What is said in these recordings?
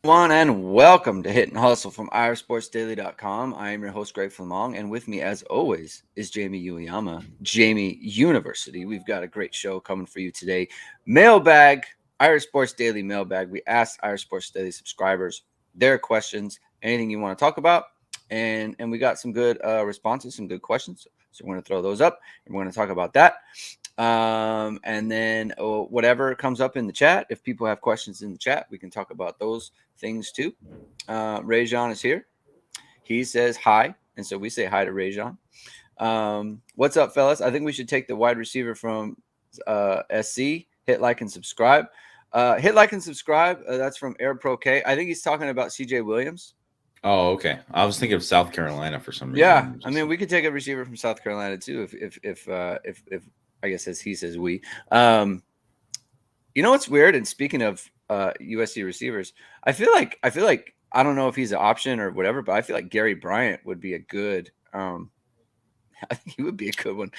Everyone, and welcome to Hit and Hustle from IRSportsDaily.com. I am your host, Greg Flamong, and with me, as always, is Jamie Uyama, Jamie University. We've got a great show coming for you today. Mailbag, Irish Sports Daily Mailbag. We asked Irish Sports Daily subscribers their questions, anything you want to talk about, and we got some good responses, some good questions. So we're going to throw those up, and we're going to talk about that. And then whatever comes up in the chat, if people have questions in the chat, we can talk about those things too. Rajon is here. He says hi, and so we say hi to Rajon. What's up, fellas? I think we should take the wide receiver from SC. Hit like and subscribe. Hit like and subscribe. That's from Air Pro K. I think he's talking about CJ Williams. Oh, okay. I was thinking of South Carolina for some reason. Yeah, I mean, we could take a receiver from South Carolina too, if I guess as he says we. You know what's weird? And speaking of USC receivers, I feel like I don't know if he's an option or whatever, but I feel like Gary Bryant would be a good. I think he would be a good one.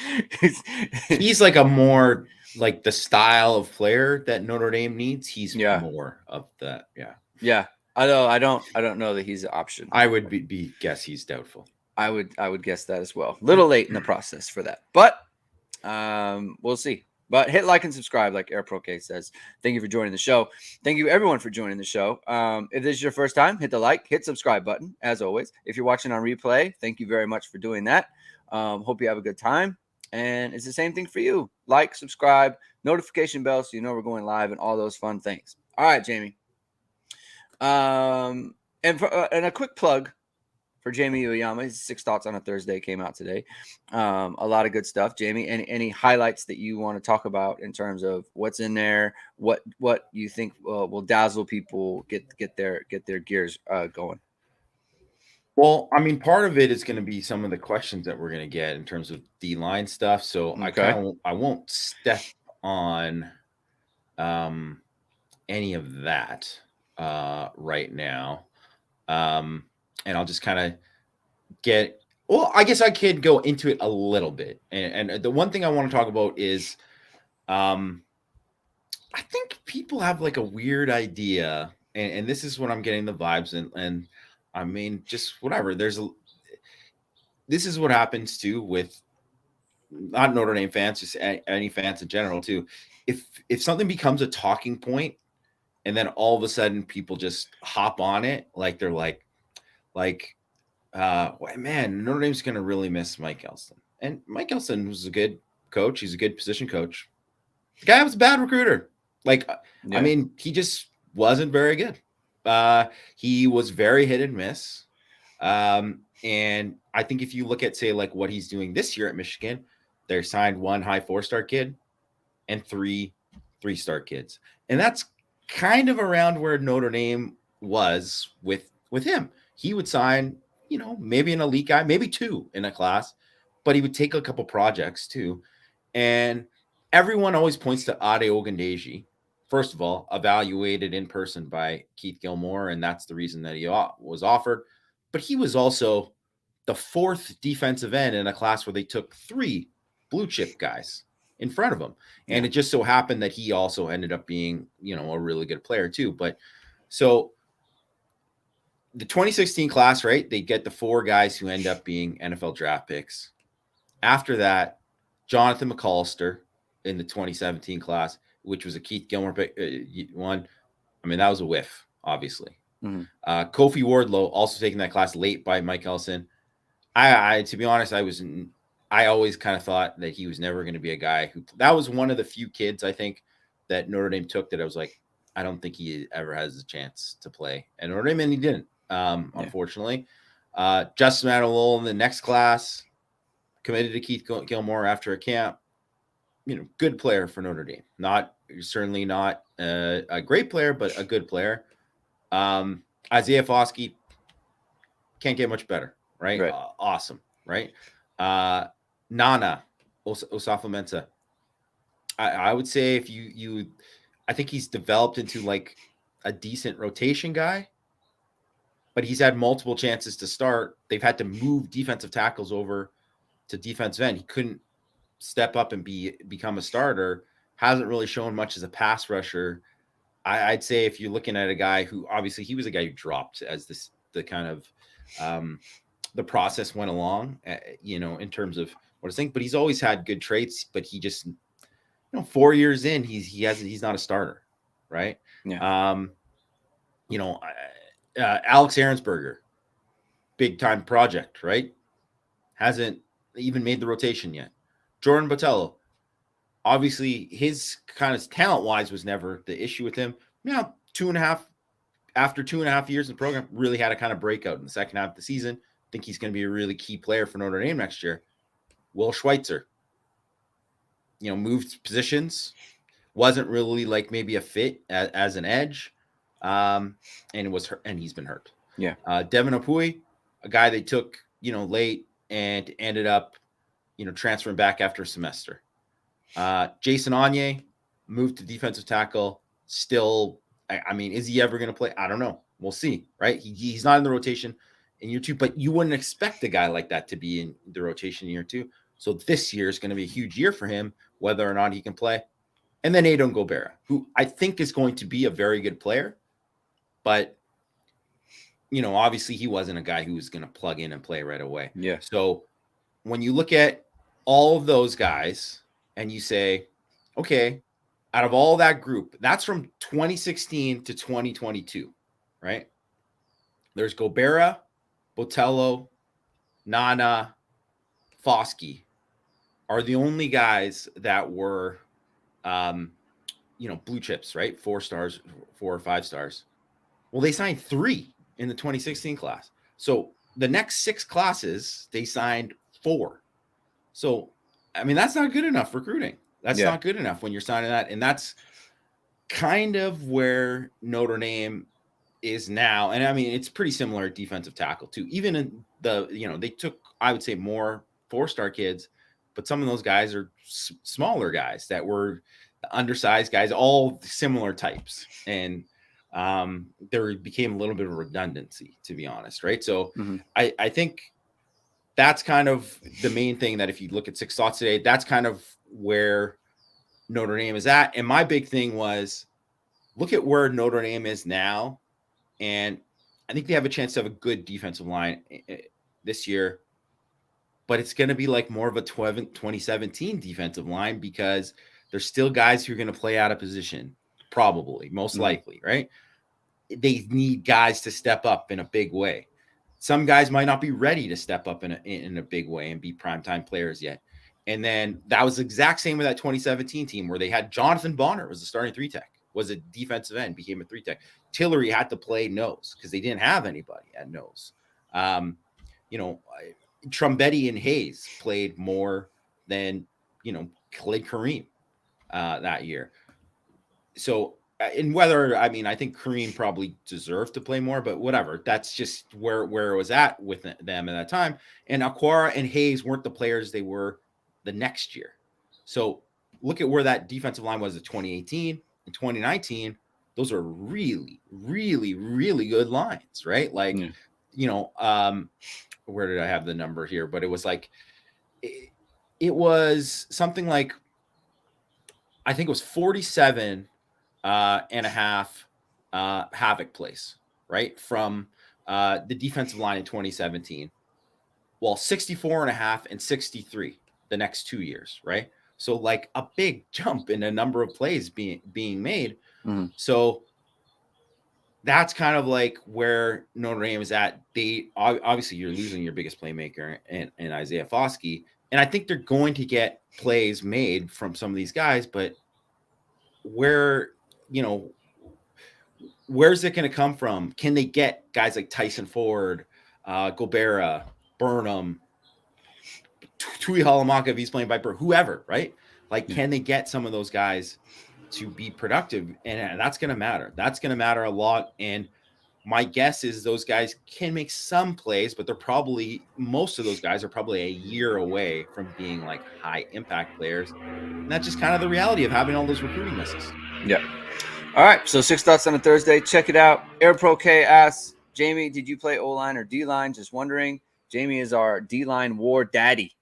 He's like a more like the style of player that Notre Dame needs. He's more of that. Yeah. Although I don't know that he's an option. I would guess he's doubtful. I would guess that as well. A little late in the process for that, but we'll see. But hit like and subscribe, like Air Pro K says. Thank you for joining the show. Thank you, everyone, for joining the show. If this is your first time, hit the like, hit subscribe button, as always. If you're watching on replay, thank you very much for doing that. Hope you have a good time. And it's the same thing for you. Like, subscribe, notification bell so you know we're going live and all those fun things. All right, Jamie. And a quick plug for Jamie Uyama. His 6 Thoughts on a Thursday came out today. A lot of good stuff. Jamie, any highlights that you want to talk about in terms of what's in there, what you think will dazzle people, get their gears going? Well, I mean, part of it is going to be some of the questions that we're going to get in terms of D-line stuff. So Okay. I won't step on any of that right now. And I'll just kind of I guess I could go into it a little bit. And the one thing I want to talk about is I think people have like a weird idea, and this is what I'm getting the vibes, and I mean, just whatever. This is what happens too with not Notre Dame fans, just any fans in general too. If something becomes a talking point, and then all of a sudden people just hop on it, like they're like, man, Notre Dame's going to really miss Mike Elston. And Mike Elston was a good coach. He's a good position coach. The guy was a bad recruiter. I mean, he just wasn't very good. He was very hit and miss. And I think if you look at, say, like what he's doing this year at Michigan, they signed 1 high 4-star kid and 3 3-star kids. And that's kind of around where Notre Dame was with him. He would sign, maybe an elite guy, maybe 2 in a class, but he would take a couple projects too. And everyone always points to Ade Ogundeji, first of all, evaluated in person by Keith Gilmore, and that's the reason that he was offered. But he was also the 4th defensive end in a class where they took 3 blue chip guys in front of him. And it just so happened that he also ended up being, a really good player too. But so the 2016 class, right? They get the 4 guys who end up being NFL draft picks. After that, Jonathan McAllister in the 2017 class, which was a Keith Gilmore one. I mean, that was a whiff, obviously. Mm-hmm. Kofi Wardlow also taking that class late by Mike Ellison. I to be honest, I always kind of thought that he was never going to be a guy that was one of the few kids I think that Notre Dame took that I was like, I don't think he ever has a chance to play. And Notre Dame, and he didn't, unfortunately. Justin Adelol in the next class, committed to Keith Gilmore after a camp. Good player for Notre Dame. Certainly not a great player, but a good player. Isaiah Foskey can't get much better, right? Awesome, right? Nana Osafo-Mensah. I would say if you I think he's developed into like a decent rotation guy, but he's had multiple chances to start. They've had to move defensive tackles over to defensive end. He couldn't step up and become a starter. Hasn't really shown much as a pass rusher. I'd say if you're looking at a guy who obviously he was a guy who dropped as the kind of the process went along, in terms of what I think, but he's always had good traits, but he just 4 years in, he's not a starter, right? Yeah. Alex Ahrensberger, big time project, right? Hasn't even made the rotation yet. Jordan Botello, obviously his kind of talent wise was never the issue with him. Now, 2.5 years in the program, really had a kind of breakout in the second half of the season. I think he's going to be a really key player for Notre Dame next year. Will Schweitzer, moved positions, wasn't really like maybe a fit as an edge, and he's been hurt. Yeah. Devin Opui, a guy they took late and ended up transferring back after a semester. Jason Anye moved to defensive tackle. Still, I mean, is he ever going to play? I don't know. We'll see, right? He's not in the rotation in year 2, but you wouldn't expect a guy like that to be in the rotation in year 2. So this year is going to be a huge year for him, whether or not he can play. And then Adon Gobera, who I think is going to be a very good player, but obviously he wasn't a guy who was going to plug in and play right away. Yeah. So when you look at all of those guys and you say, okay, out of all that group, that's from 2016 to 2022, right? There's Gobera, Botello, Nana, Foskey are the only guys that were, blue chips, right? 4 stars, 4 or 5 stars. Well, they signed 3 in the 2016 class. So the next 6 classes, they signed 4. So, I mean, that's not good enough recruiting. That's not good enough when you're signing that. And that's kind of where Notre Dame is now. And I mean, it's pretty similar at defensive tackle too. Even in they took, I would say, more 4-star kids, but some of those guys are smaller guys that were undersized guys, all similar types. And there became a little bit of redundancy, to be honest, right? So I think that's kind of the main thing, that if you look at 6 Thoughts today, that's kind of where Notre Dame is at. And my big thing was, look at where Notre Dame is now. And I think they have a chance to have a good defensive line this year, but it's going to be like more of a 2017 defensive line, because there's still guys who are going to play out of position, probably, most likely, right? They need guys to step up in a big way. Some guys might not be ready to step up in a big way and be primetime players yet. And then that was the exact same with that 2017 team, where they had Jonathan Bonner was the starting 3-tech, was a defensive end, became a 3-tech. Tillery had to play nose because they didn't have anybody at nose. Trumbetti and Hayes played more than, Khalid Kareem that year. So, and whether, I mean, I think Kareem probably deserved to play more, but whatever. That's just where it was at with them at that time. And Aquara and Hayes weren't the players they were the next year. So look at where that defensive line was in 2018 and 2019. Those are really, really, really good lines, right? Like, where did I have the number here? But it was like, it was something like, I think it was 47 and a half havoc plays, right? From the defensive line in 2017, well, 64 and a half and 63 the next 2 years, right? So like a big jump in a number of plays being made. So that's kind of like where Notre Dame is at. They obviously, you're losing your biggest playmaker in Isaiah Foskey, and I think they're going to get plays made from some of these guys, but where's it going to come from? Can they get guys like Tyson Ford, Gobera, Burnham, Tui Halamaka if he's playing Viper, whoever, right? Like, can they get some of those guys to be productive? And that's going to matter. That's going to matter a lot. And my guess is those guys can make some plays, but most of those guys are probably a year away from being like high impact players. And that's just kind of the reality of having all those recruiting misses. Yeah. All right. So 6 Thoughts on a Thursday. Check it out. AirPro K asks, Jamie, did you play O-line or D-line? Just wondering. Jamie is our D-line war daddy.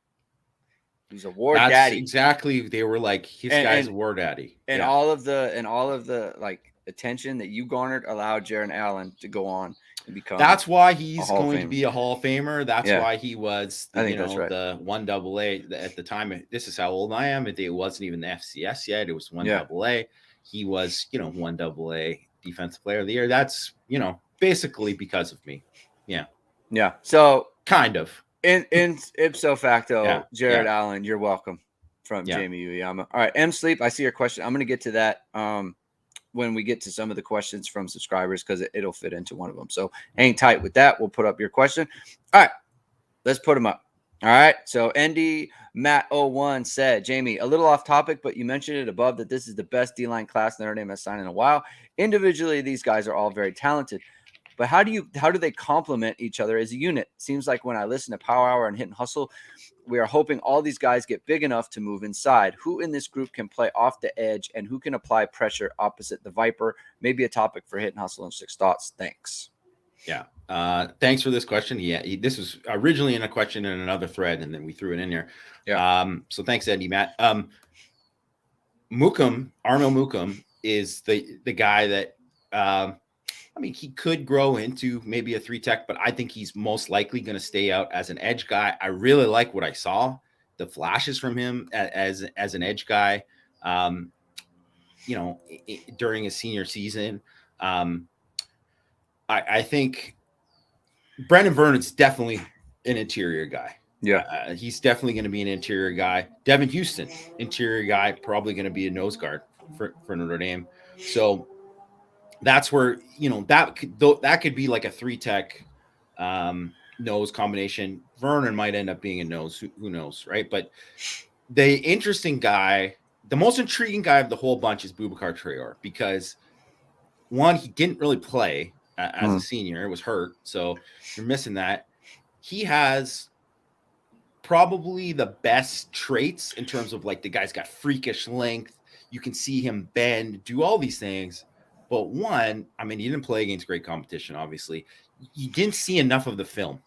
He's a war daddy. Exactly. They were like, his guy's war daddy. And all of the like attention that you garnered allowed Jared Allen to go on and become. That's why he's going to be a Hall of Famer. That's why he was, I think that's right. the 1AA at the time. This is how old I am. It wasn't even the FCS yet. It was 1AA. He was, 1AA Defensive Player of the Year. That's, basically because of me. Yeah. Yeah. So kind of. In ipso facto, Jared Allen, you're welcome from Jamie Uyama. All right, M Sleep, I see your question. I'm going to get to that when we get to some of the questions from subscribers because it'll fit into one of them. So hang tight with that. We'll put up your question. All right, let's put them up. All right, so ND Matt 01 said, Jamie, a little off topic, but you mentioned it above that this is the best D-line class Notre Dame has signed in a while. Individually, these guys are all very talented. But how do they complement each other as a unit? Seems like when I listen to Power Hour and Hit and Hustle, we are hoping all these guys get big enough to move inside. Who in this group can play off the edge and who can apply pressure opposite the Viper? Maybe a topic for Hit and Hustle and 6 Thoughts. Thanks. Yeah. Thanks for this question. This was originally in a question in another thread, and then we threw it in here. Yeah. So thanks, Andy, Matt. Arno Mukum is the guy that he could grow into maybe a 3-tech, but I think he's most likely going to stay out as an edge guy. I really like what I saw, the flashes from him as an edge guy, during his senior season. I think Brendan Vernon's definitely an interior guy. Yeah. He's definitely going to be an interior guy. Devin Houston, interior guy, probably going to be a nose guard for Notre Dame. So that's where, that could be like a 3-tech nose combination. Vernon might end up being a nose. Who knows, right? But the most intriguing guy of the whole bunch is Boubacar Traore because, one, he didn't really play as a senior. It was hurt. So you're missing that. He has probably the best traits in terms of like the guy's got freakish length. You can see him bend, do all these things. But one, he didn't play against great competition, obviously. You didn't see enough of the film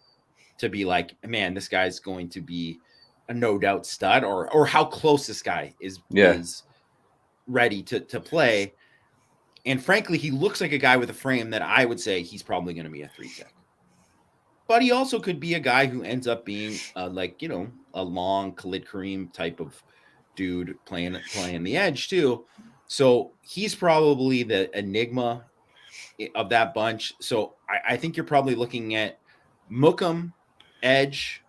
to be like, man, this guy's going to be a no doubt stud or how close this guy is ready to play. And frankly, he looks like a guy with a frame that I would say he's probably going to be a 3-tech. But he also could be a guy who ends up being a long Khalid Kareem type of dude playing the edge too. So he's probably the enigma of that bunch. So I think you're probably looking at Mukum, edge,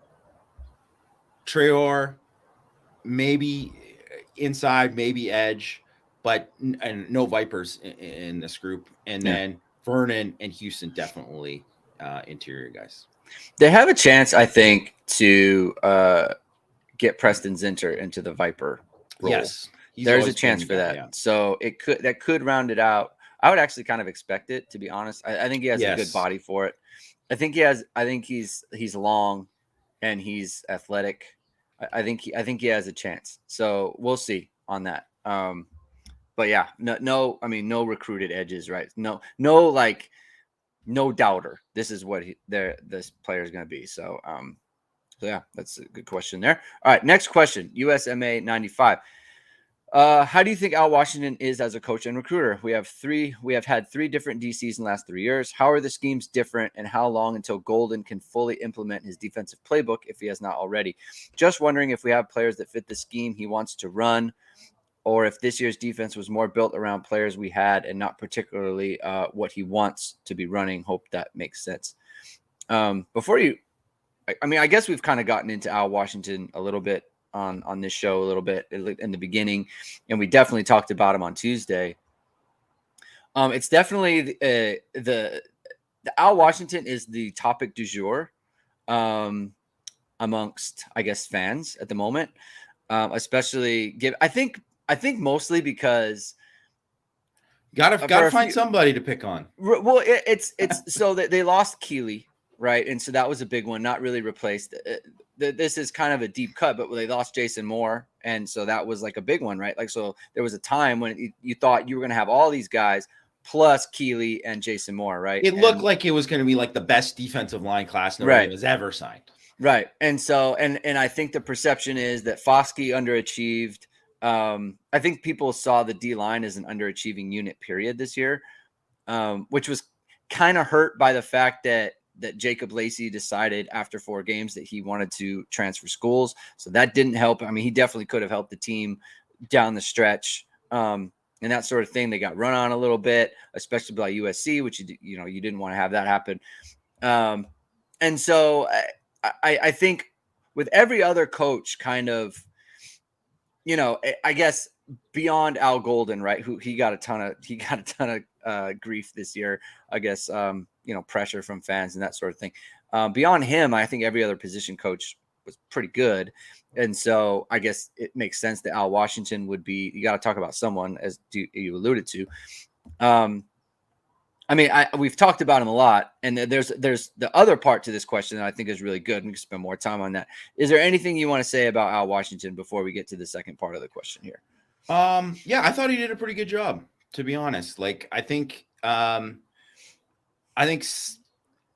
Traore, maybe inside, maybe edge, and no Vipers in this group. And then Vernon and Houston definitely interior guys. They have a chance, I think, to get Preston Zinter into the Viper role. Yes. There's a chance for that. Yeah. So that could round it out. I would actually kind of expect it, to be honest. I think he has a good body for it. I think he's long and he's athletic. I think he has a chance. So we'll see on that. But yeah, no recruited edges, right? No doubter. This is what this player is going to be. So yeah, that's a good question there. All right, next question. USMA 95. How do you think Al Washington is as a coach and recruiter? We have had 3 different DCs in the last 3 years. How are the schemes different, and how long until Golden can fully implement his defensive playbook if he has not already? Just wondering if we have players that fit the scheme he wants to run, or if this year's defense was more built around players we had and not particularly what he wants to be running. Hope that makes sense. I guess we've kind of gotten into Al Washington a little bit on this show a little bit in the beginning, and we definitely talked about him on Tuesday. It's definitely the Al Washington is the topic du jour amongst, I guess, fans at the moment, especially I think mostly because gotta find somebody to pick on. Well, it's so that they lost Keeley, right? And so that was a big one, not really replaced. This is kind of a deep cut, but they lost Jason Moore. And so that was like a big one, right? Like, so there was a time when you thought you were going to have all these guys plus Keeley and Jason Moore, right? It looked like it was going to be like the best defensive line class Notre Dame has ever signed. Right. And so, and I think the perception is that Foskey underachieved. I think people saw the D-line as an underachieving unit period this year, which was kind of hurt by the fact that Jacob Lacey decided after 4 games that he wanted to transfer schools. So that didn't help. I mean, he definitely could have helped the team down the stretch. And that sort of thing. They got run on a little bit, especially by USC, which you didn't want to have that happen. And so I think with every other coach kind of, I guess beyond Al Golden, right? Who he got a ton of grief this year, I guess, pressure from fans and that sort of thing. Beyond him, I think every other position coach was pretty good. And so I guess it makes sense that Al Washington would be, you got to talk about someone, as you alluded to. I mean, we've talked about him a lot, and there's the other part to this question that I think is really good. We can spend more time on that. Is there anything you want to say about Al Washington before we get to the second part of the question here? Yeah, I thought he did a pretty good job, to be honest. Like, I think a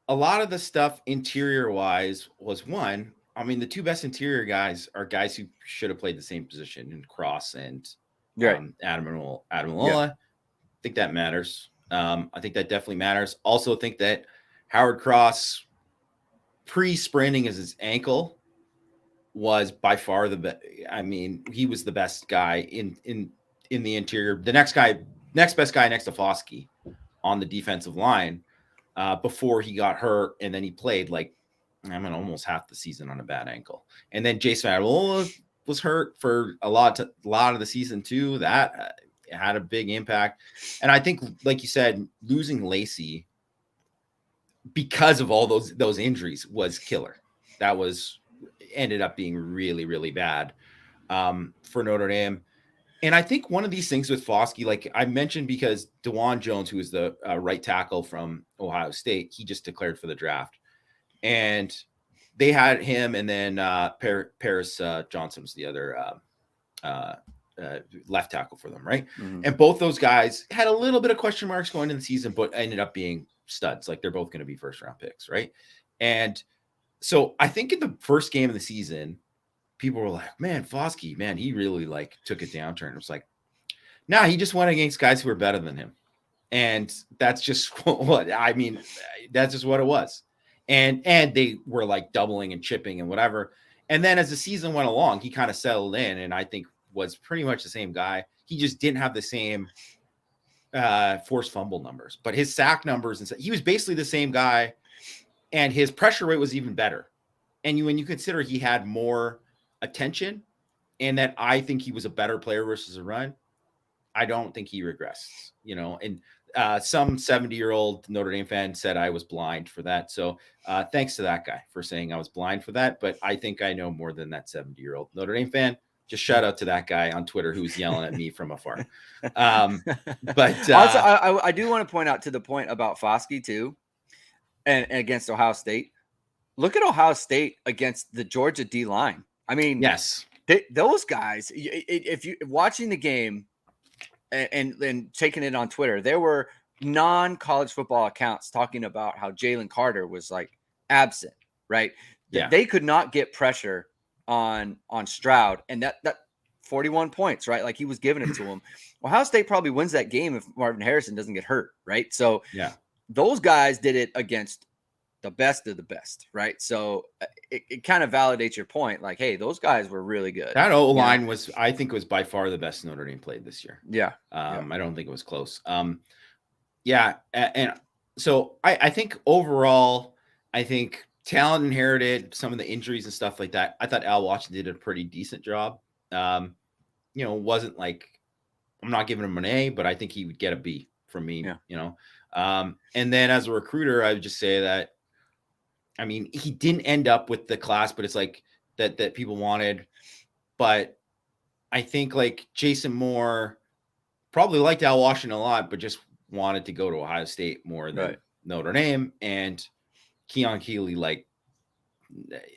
lot of the stuff interior wise was one. I mean, the 2 best interior guys are guys who should have played the same position in Cross and Adam Alola. Yeah. I think that matters. I think that definitely matters. Also think that Howard Cross pre-spraining his ankle was by far the best. I mean, he was the best guy in the interior. The next best guy next to Foskey on the defensive line before he got hurt, and then he played almost half the season on a bad ankle. And then Jason Alola was hurt for a lot of the season too. That had a big impact. And I think, like you said, losing Lacey because of all those injuries was killer. That ended up being really, really bad for Notre Dame. And I think one of these things with Foskey, like I mentioned, because DeJuan Jones, who is the right tackle from Ohio State, he just declared for the draft. And they had him, and then Paris Johnson was the other left tackle for them, right? Mm-hmm. And both those guys had a little bit of question marks going into the season, but ended up being studs. Like, they're both going to be first-round picks, right? And so I think in the first game of the season, people were like, man, Foskey, man, he really took a downturn. It was like, nah, he just went against guys who were better than him. And that's just that's just what it was. And they were doubling and chipping and whatever. And then as the season went along, he kind of settled in, and I think was pretty much the same guy. He just didn't have the same forced fumble numbers, but his sack numbers, and he was basically the same guy, and his pressure rate was even better. And when you consider he had more attention, and that I think he was a better player versus a run, I don't think he regressed, and some 70-year-old Notre Dame fan said I was blind for that. So thanks to that guy for saying I was blind for that. But I think I know more than that 70-year-old Notre Dame fan. Just shout out to that guy on Twitter who's yelling at me from afar. But also, I do want to point out to the point about Foskey too, and against Ohio State. Look at Ohio State against the Georgia D line. I mean, yes, those guys. If you watching the game and taking it on Twitter, there were non-college football accounts talking about how Jalen Carter was absent. Right? Yeah, they could not get pressure on Stroud, and that 41 points, right? He was giving it to him. Ohio State probably wins that game if Marvin Harrison doesn't get hurt, right? So yeah, those guys did it against the best of the best, right? So it kind of validates your point. Hey, those guys were really good. That O-line was, I think, was by far the best Notre Dame played this year. Yeah. I don't think it was close. Yeah. And so I think overall, talent inherited, some of the injuries and stuff like that. I thought Al Washington did a pretty decent job. Wasn't I'm not giving him an A, but I think he would get a B from me, and then as a recruiter, I would just say that, he didn't end up with the class, but it's that people wanted. But I think Jason Moore probably liked Al Washington a lot, but just wanted to go to Ohio State more than Notre Dame. And Keon Keeley,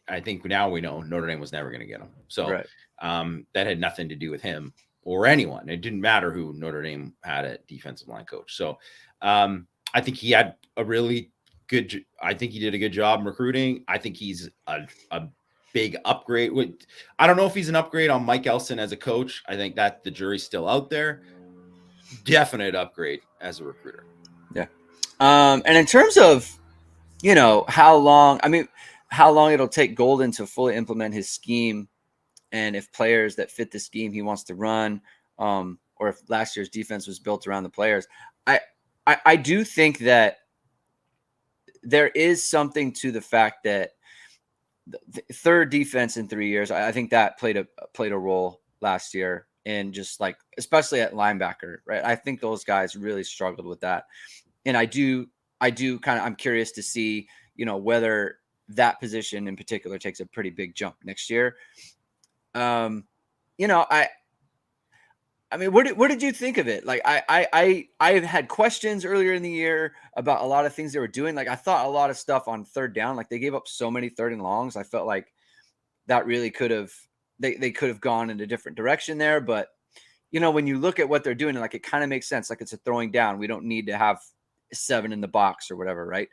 I think now we know Notre Dame was never going to get him. So that had nothing to do with him or anyone. It didn't matter who Notre Dame had a defensive line coach. So I think he had a really good, I think he did a good job in recruiting. I think he's a big upgrade. I don't know if he's an upgrade on Mike Elston as a coach. I think that the jury's still out there. Definite upgrade as a recruiter. Yeah. And in terms of, how long it'll take Golden to fully implement his scheme, and if players that fit the scheme he wants to run, or if last year's defense was built around the players, I do think that there is something to the fact that the third defense in 3 years, I think that played a role last year, and just like, especially at linebacker, right? I think those guys really struggled with that. And I do I'm curious to see, whether that position in particular takes a pretty big jump next year. I mean, what did you think of it? Like, I had questions earlier in the year about a lot of things they were doing. Like, I thought a lot of stuff on third down, like they gave up so many third and longs. I felt like that really could have, they could have gone in a different direction there. But, when you look at what they're doing, like, it kind of makes sense. Like, it's a throwing down. We don't need to have 7 in the box or whatever, right?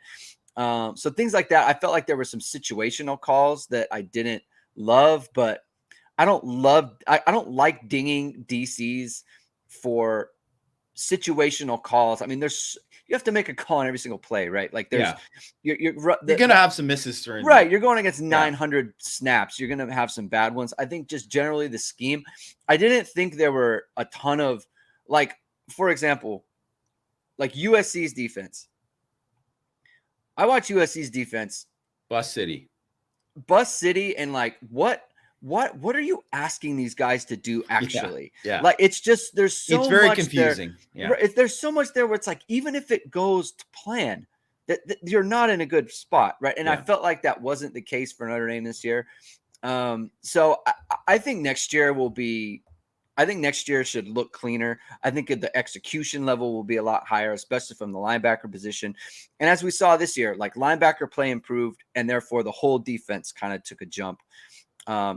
So things like that. I felt like there were some situational calls that I didn't love, but I don't like dinging DCs for situational calls. I mean, you have to make a call on every single play, right? Like, you're gonna have some misses during, right? You're going against 900 snaps. You're gonna have some bad ones. I think just generally the scheme. I didn't think there were a ton of, like, for example, like USC's defense. I watch USC's defense. Bus City, and like, what are you asking these guys to do actually? Yeah. Like, it's just, it's very confusing. There's so much there where it's like, even if it goes to plan, that you're not in a good spot, right? And I felt like that wasn't the case for Notre Dame this year. So I think next year should look cleaner. I think the execution level will be a lot higher, especially from the linebacker position. And as we saw this year, like, linebacker play improved, and therefore the whole defense kind of took a jump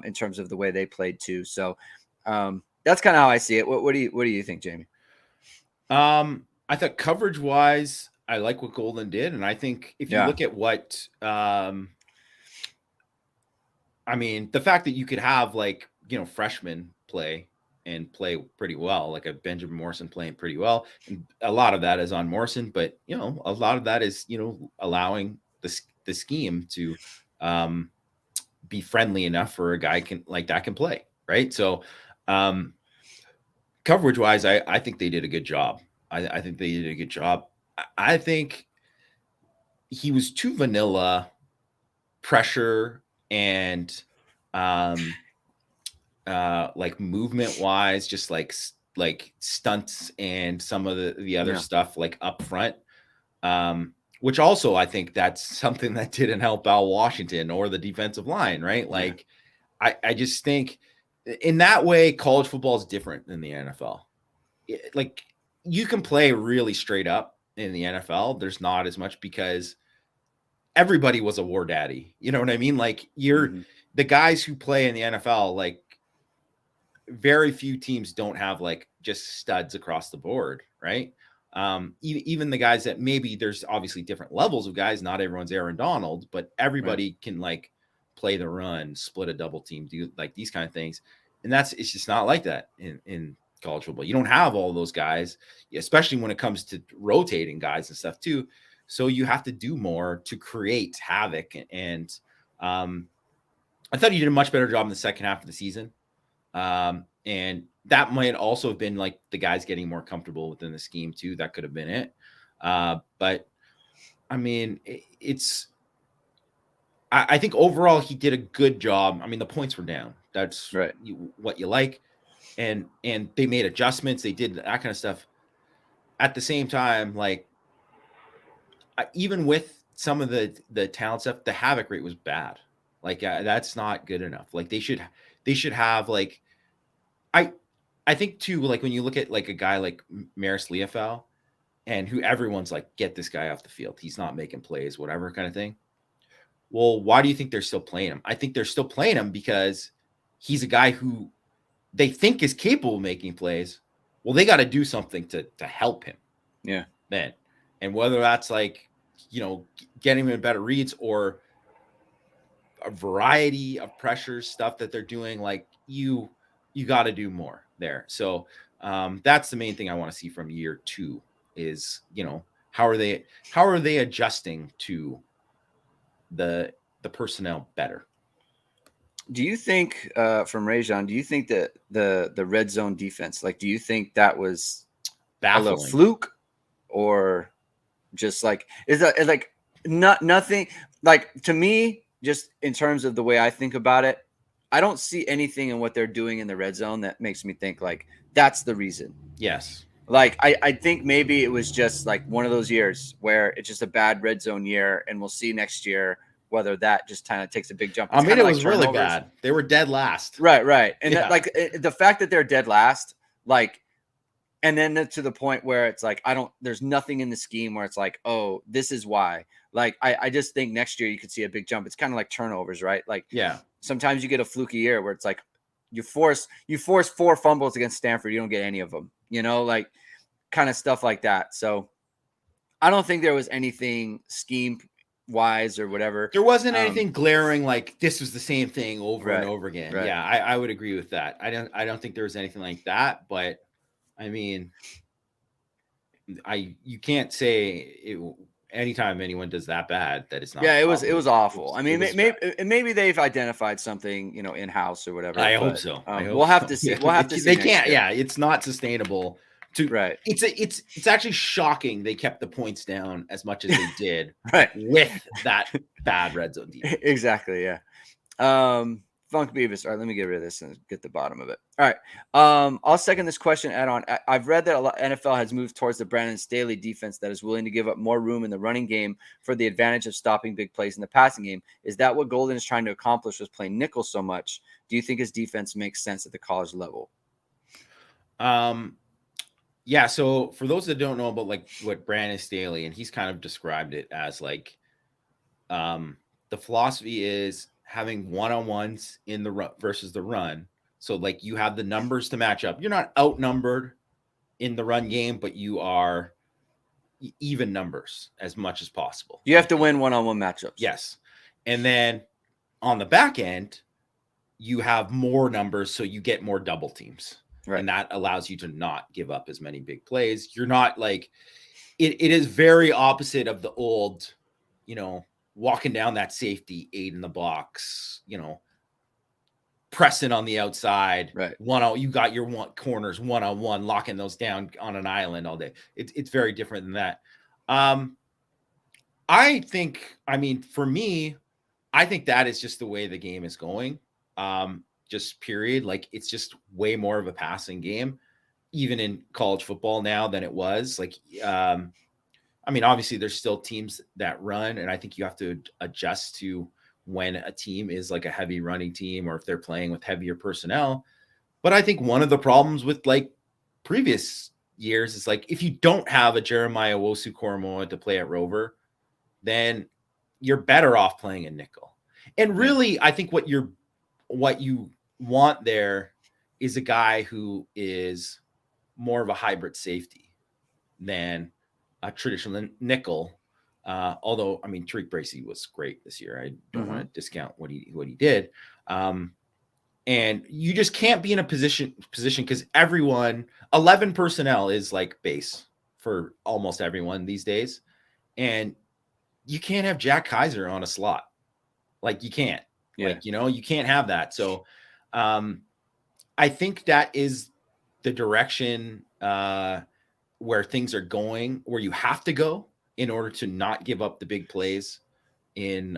in terms of the way they played too. So that's kind of how I see it. What do you think, Jamie? I thought coverage wise, I like what Golden did. And I think if you look at what, I mean, the fact that you could have, like, freshmen play pretty well, like a Benjamin Morrison playing pretty well. And a lot of that is on Morrison, but, a lot of that is, allowing the scheme to be friendly enough for a guy that can play, right? So coverage wise, I think they did a good job. I think they did a good job. I think he was too vanilla pressure and like movement wise, just like stunts and some of the other stuff, like up front. Which also, I think that's something that didn't help Al Washington or the defensive line, right? Like, I just think in that way, college football is different than the NFL. Like, you can play really straight up in the NFL. There's not as much because everybody was a war daddy. You know what I mean? Like, the guys who play in the NFL, like, very few teams don't have, like, just studs across the board, right? Even the guys that maybe, there's obviously different levels of guys. Not everyone's Aaron Donald, but everybody can, like, play the run, split a double team, do like these kind of things. And it's just not like that in college football. You don't have all those guys, especially when it comes to rotating guys and stuff too. So you have to do more to create havoc. And I thought he did a much better job in the second half of the season. And that might also have been, like, the guys getting more comfortable within the scheme too. That could have been it. But I mean, I think overall he did a good job. I mean, the points were down. That's right. What you like. And they made adjustments. They did that kind of stuff. At the same time, like, even with some of the talent stuff, the havoc rate was bad. Like, that's not good enough. Like, they should have, like, I think too, like, when you look at, like, a guy like Maris Leofau, and who everyone's like, get this guy off the field, he's not making plays, whatever kind of thing. Well, why do you think they're still playing him? I think they're still playing him because he's a guy who they think is capable of making plays. Well, they got to do something to help him. Yeah. Then, and whether that's, like, getting him in better reads, or a variety of pressures, stuff that they're doing. Like you got to do more there. So that's the main thing I want to see from year 2 is, how are they adjusting to the personnel better? Do you think from Rajon, do you think that the red zone defense, like, do you think that was a little Baffling. fluke, or just like, is that like nothing, like, to me, just in terms of the way I think about it, I don't see anything in what they're doing in the red zone that makes me think like that's the reason. Yes. Like, I think maybe it was just like one of those years where it's just a bad red zone year, and we'll see next year whether that just kind of takes a big jump. It's I mean, it like was really turnovers. bad. They were dead last. Right. And Yeah. that, like, the fact that they're dead last, like, and then to the point where it's like, there's nothing in the scheme where it's like, oh, this is why. Like, I just think next year you could see a big jump. It's kind of like turnovers, right? Like, Yeah. sometimes you get a fluky year where it's like you force 4 fumbles against Stanford, you don't get any of them, like kind of stuff like that. So I don't think there was anything scheme wise or whatever. There wasn't anything glaring like this was the same thing over and over again. Right. Yeah, I would agree with that. I don't think there was anything like that, but I mean, you can't say anytime anyone does that bad that it's not. Yeah, it was awful. I mean, maybe they've identified something, in house or whatever. I hope so. We'll have to see. We'll have to see. They can't. Yeah, it's not sustainable. Right. It's actually shocking they kept the points down as much as they did. Right. With that bad red zone defense. Exactly. Yeah. Funk Beavis. All right, let me get rid of this and get the bottom of it. All right. I'll second this question add on. I've read that NFL has moved towards the Brandon Staley defense that is willing to give up more room in the running game for the advantage of stopping big plays in the passing game. Is that what Golden is trying to accomplish with playing nickel so much? Do you think his defense makes sense at the college level? Yeah. So for those that don't know about like what Brandon Staley, and he's kind of described it as like, the philosophy is having one-on-ones in the run versus the run. So like you have the numbers to match up. You're not outnumbered in the run game, but you are even numbers as much as possible. You have to win one-on-one matchups. Yes. And then on the back end, you have more numbers, so you get more double teams. Right. And that allows you to not give up as many big plays. You're not like it is very opposite of the old, walking down that safety 8 in the box, pressing on the outside. Right. You got your corners one-on-one, locking those down on an island all day. It's very different than that. I think, for me, I think that is just the way the game is going. Just period. Like it's just way more of a passing game, even in college football now than it was. Like, obviously there's still teams that run, and I think you have to adjust to when a team is like a heavy running team or if they're playing with heavier personnel. But I think one of the problems with like previous years is like, if you don't have a Jeremiah Wosu-Koromoa to play at Rover, then you're better off playing a nickel. And really, I think what you want there is a guy who is more of a hybrid safety than a traditional nickel. Although, Tariq Bracy was great this year. I don't want to discount what he did. And you just can't be in a position because 11 personnel is like base for almost everyone these days. And you can't have Jack Kaiser on a slot. Like you can't. Yeah. Like, you can't have that. So I think that is the direction where things are going, where you have to go in order to not give up the big plays in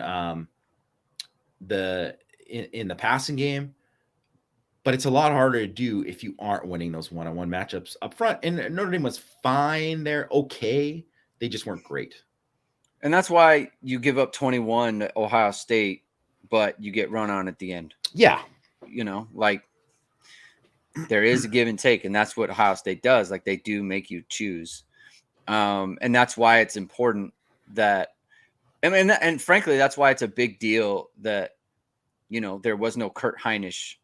the passing game. But it's a lot harder to do if you aren't winning those one-on-one matchups up front. And Notre Dame was fine. They're okay. They just weren't great. And that's why you give up 21 to Ohio State, but you get run on at the end. Yeah. Like there is a give and take, and that's what Ohio State does. Like they do make you choose. And that's why it's important that, and frankly, that's why it's a big deal that, there was no Kurt Heinisch,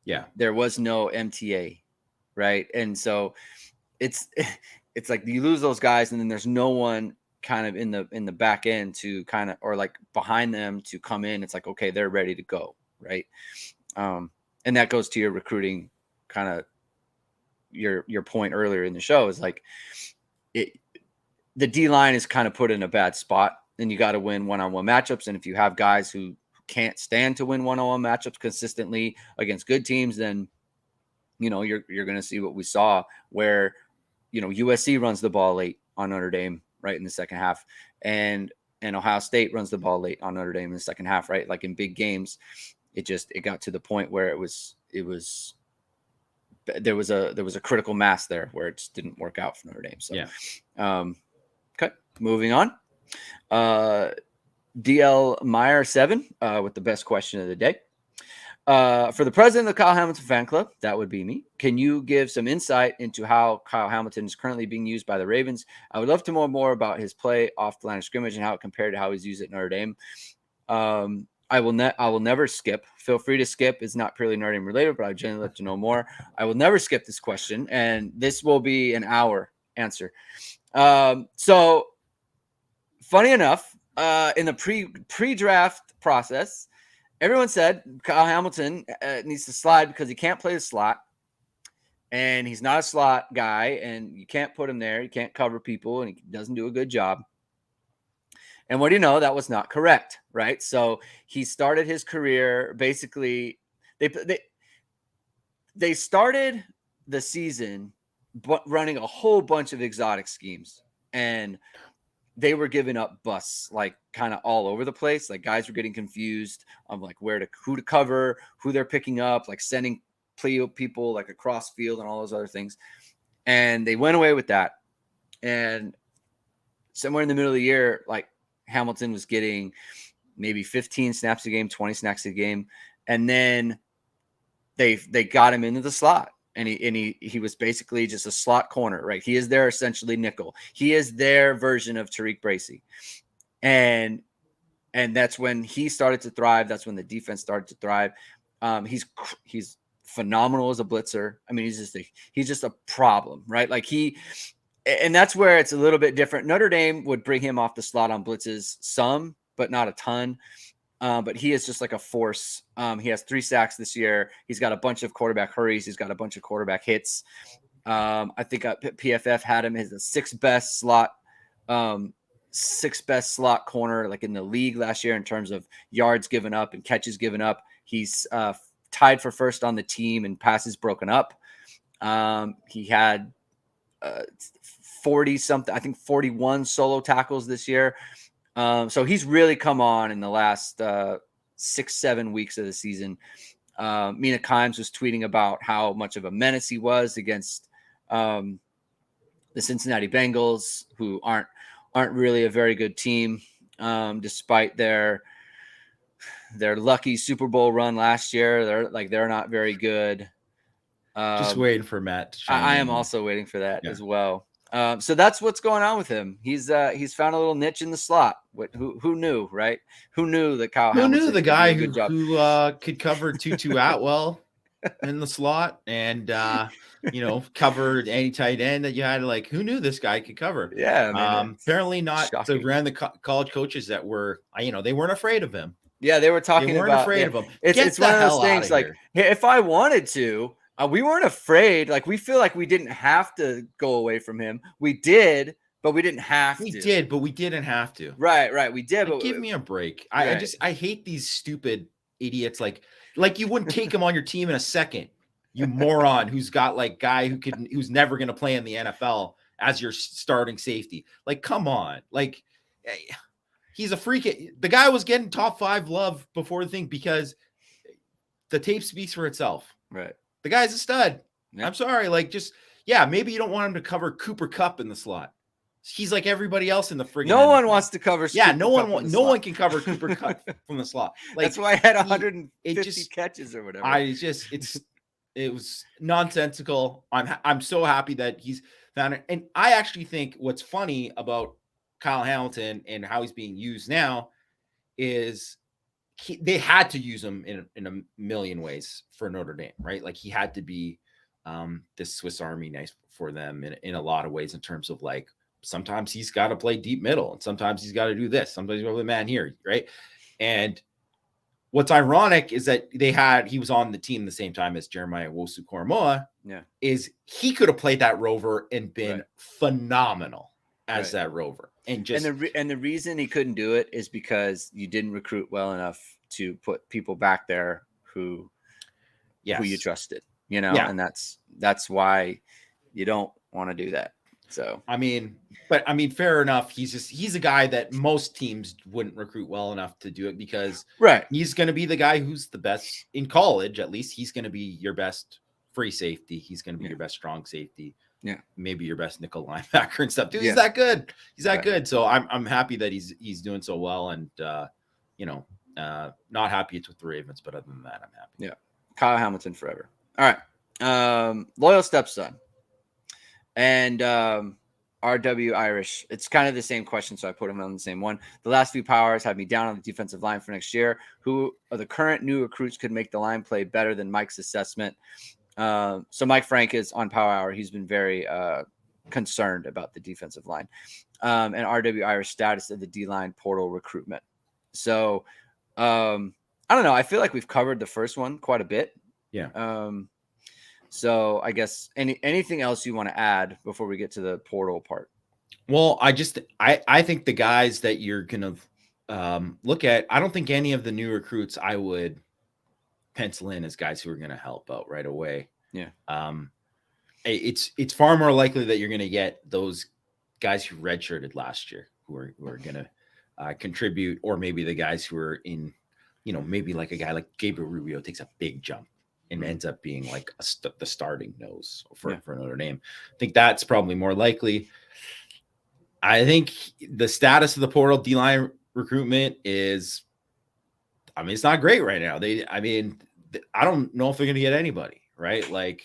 yeah, there was no MTA. Right. And so it's like you lose those guys and then there's no one kind of in the back end to kind of, or like behind them to come in. It's like, okay, they're ready to go, right? And that goes to your recruiting kind of your point earlier in the show is like the D line is kind of put in a bad spot, and you got to win one-on-one matchups. And if you have guys who can't stand to win one-on-one matchups consistently against good teams, then you're going to see what we saw where USC runs the ball late on Notre Dame right in the second half, and Ohio State runs the ball late on Notre Dame in the second half, right? Like in big games, it got to the point where there was a critical mass there where it just didn't work out for Notre Dame. So, okay, moving on. DL Meyer 7 with the best question of the day. For the president of the Kyle Hamilton fan club, that would be me. Can you give some insight into how Kyle Hamilton is currently being used by the Ravens? I would love to know more about his play off the line of scrimmage and how it compared to how he's used at Notre Dame. I will never skip. Feel free to skip. It's not purely Notre Dame related, but I generally like to know more. I will never skip this question, and this will be an hour answer. So funny enough, in the pre-draft process, everyone said Kyle Hamilton needs to slide because he can't play the slot, and he's not a slot guy, and you can't put him there. You can't cover people, and he doesn't do a good job. And what do you know? That was not correct, right? So he started his career basically. They started the season running a whole bunch of exotic schemes, and they were giving up busts like kind of all over the place. Like guys were getting confused on like who to cover, who they're picking up, like sending people like across field and all those other things. And they went away with that. And somewhere in the middle of the year, like Hamilton was getting maybe 15 snaps a game, 20 snaps a game. And then they got him into the slot. And he was basically just a slot corner, right? He is their essentially nickel. He is their version of Tariq Bracy. And that's when he started to thrive. That's when the defense started to thrive. He's phenomenal as a blitzer. I mean, he's just a problem, right? Like and that's where it's a little bit different. Notre Dame would bring him off the slot on blitzes some, but not a ton. But he is just like a force. He has 3 sacks this year. He's got a bunch of quarterback hurries. He's got a bunch of quarterback hits. I think PFF had him as the sixth best slot corner like in the league last year in terms of yards given up and catches given up. He's tied for first on the team in passes broken up. He had 40 something, I think 41 solo tackles this year. So he's really come on in the last 6-7 weeks of the season. Mina Kimes was tweeting about how much of a menace he was against the Cincinnati Bengals, who aren't really a very good team, despite their lucky Super Bowl run last year. They're not very good. Just waiting for Matt to I am also waiting for that as well. So that's what's going on with him. He's found a little niche in the slot. Who knew, right? Who knew that Kyle Hamilton? Who knew the guy who could cover Tutu Atwell in the slot and covered any tight end that you had? Like, who knew this guy could cover? Yeah, man. Apparently not the random college coaches that were, they weren't afraid of him. Yeah, they were talking about. They weren't afraid of him. It's one of those things. Like, if I wanted to. We weren't afraid. Like, we feel like we didn't have to go away from him. We did, but we didn't have to. We did, but we didn't have to. Right. We did, but give me a break. Right. I hate these stupid idiots. Like you wouldn't take him on your team in a second. You moron who's got like guy who's never going to play in the NFL as your starting safety. Like, come on. Like, he's a freak. The guy was getting top 5 love before the thing because the tape speaks for itself. Right. The guy's a stud. Yep. I'm sorry. Like, maybe you don't want him to cover Cooper Kupp in the slot. He's like everybody else in the friggin' No one wants to cover. No one can cover Cooper Kupp from the slot. Like, that's why I had 150 catches or whatever. It was nonsensical. I'm so happy that he's found it. And I actually think what's funny about Kyle Hamilton and how he's being used now is they had to use him in a million ways for Notre Dame, right? Like, he had to be this Swiss Army knife for them in a lot of ways in terms of like sometimes he's got to play deep middle, and sometimes he's got to do this. Sometimes he's got to play man here, right? And what's ironic is that he was on the team the same time as Jeremiah Wosu-Koromoa. Yeah. Is he could have played that rover and been phenomenal as that rover. And the reason he couldn't do it is because you didn't recruit well enough to put people back there who you trusted, and that's why you don't want to do that. So fair enough. He's a guy that most teams wouldn't recruit well enough to do it, because he's going to be the guy who's the best in college. At least he's going to be your best free safety. He's going to be your best strong safety. Yeah, maybe your best nickel linebacker and stuff. Dude, he's that good. He's that good. So I'm happy that he's doing so well, and not happy it's with the Ravens, but other than that, I'm happy. Yeah, Kyle Hamilton forever. All right, loyal stepson. And RW Irish, it's kind of the same question, so I put him on the same one. The last few powers had me down on the defensive line for next year. Who of the current new recruits could make the line play better than Mike's assessment? So Mike Frank is on Power Hour. He's been very concerned about the defensive line and RW Irish status of the D-line portal recruitment. So I don't know. I feel like we've covered the first one quite a bit. Yeah. So I guess anything else you want to add before we get to the portal part? Well, I think the guys that you're going to look at, I don't think any of the new recruits I would pencil in as guys who are going to help out right away. Yeah. It's far more likely that you're going to get those guys who redshirted last year who are going to contribute, or maybe the guys who are in, maybe like a guy like Gabriel Rubio takes a big jump and ends up being like the starting nose for Notre Dame. I think that's probably more likely. I think the status of the portal D-line recruitment is, it's not great right now. I don't know if they're going to get anybody, right? Like,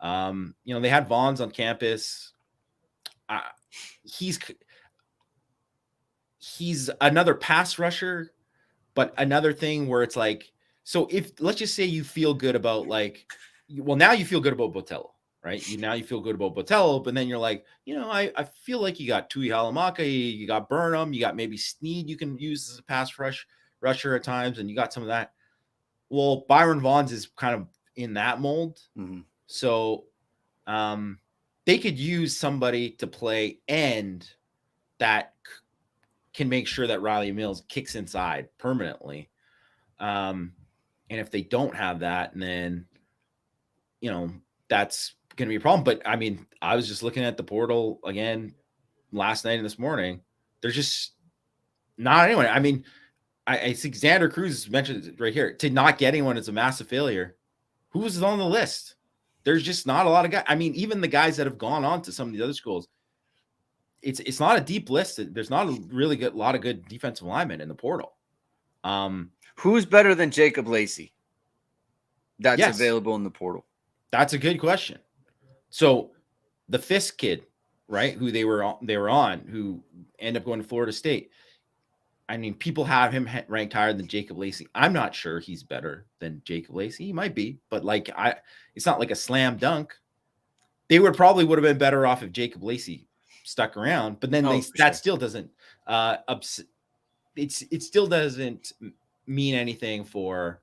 they had Vaughn's on campus. He's another pass rusher, but another thing where it's like, so if, let's just say you feel good about now you feel good about Botello, right? Now you feel good about Botello, but then you're like, I feel like you got Tui Halamaka, you got Burnham, you got maybe Sneed you can use as a pass rusher at times, and you got some of that. Well, Byron Vaughn's is kind of in that mold. Mm-hmm. So they could use somebody to play end that can make sure that Riley Mills kicks inside permanently. And if they don't have that, then, that's going to be a problem. But I was just looking at the portal again last night and this morning. There's just not anyone. I think Xander Cruz mentioned it right here. To not get anyone is a massive failure. Who was on the list? There's just not a lot of guys. Even the guys that have gone on to some of the other schools, it's not a deep list. There's not a really lot of good defensive linemen in the portal. Who's better than Jacob Lacey that's available in the portal? That's a good question. So the Fisk kid, right, who they were on, who ended up going to Florida State. People have him ranked higher than Jacob Lacey. I'm not sure he's better than Jacob Lacey. He might be, but it's not like a slam dunk. They would have been better off if Jacob Lacey stuck around, but then still doesn't it still doesn't mean anything for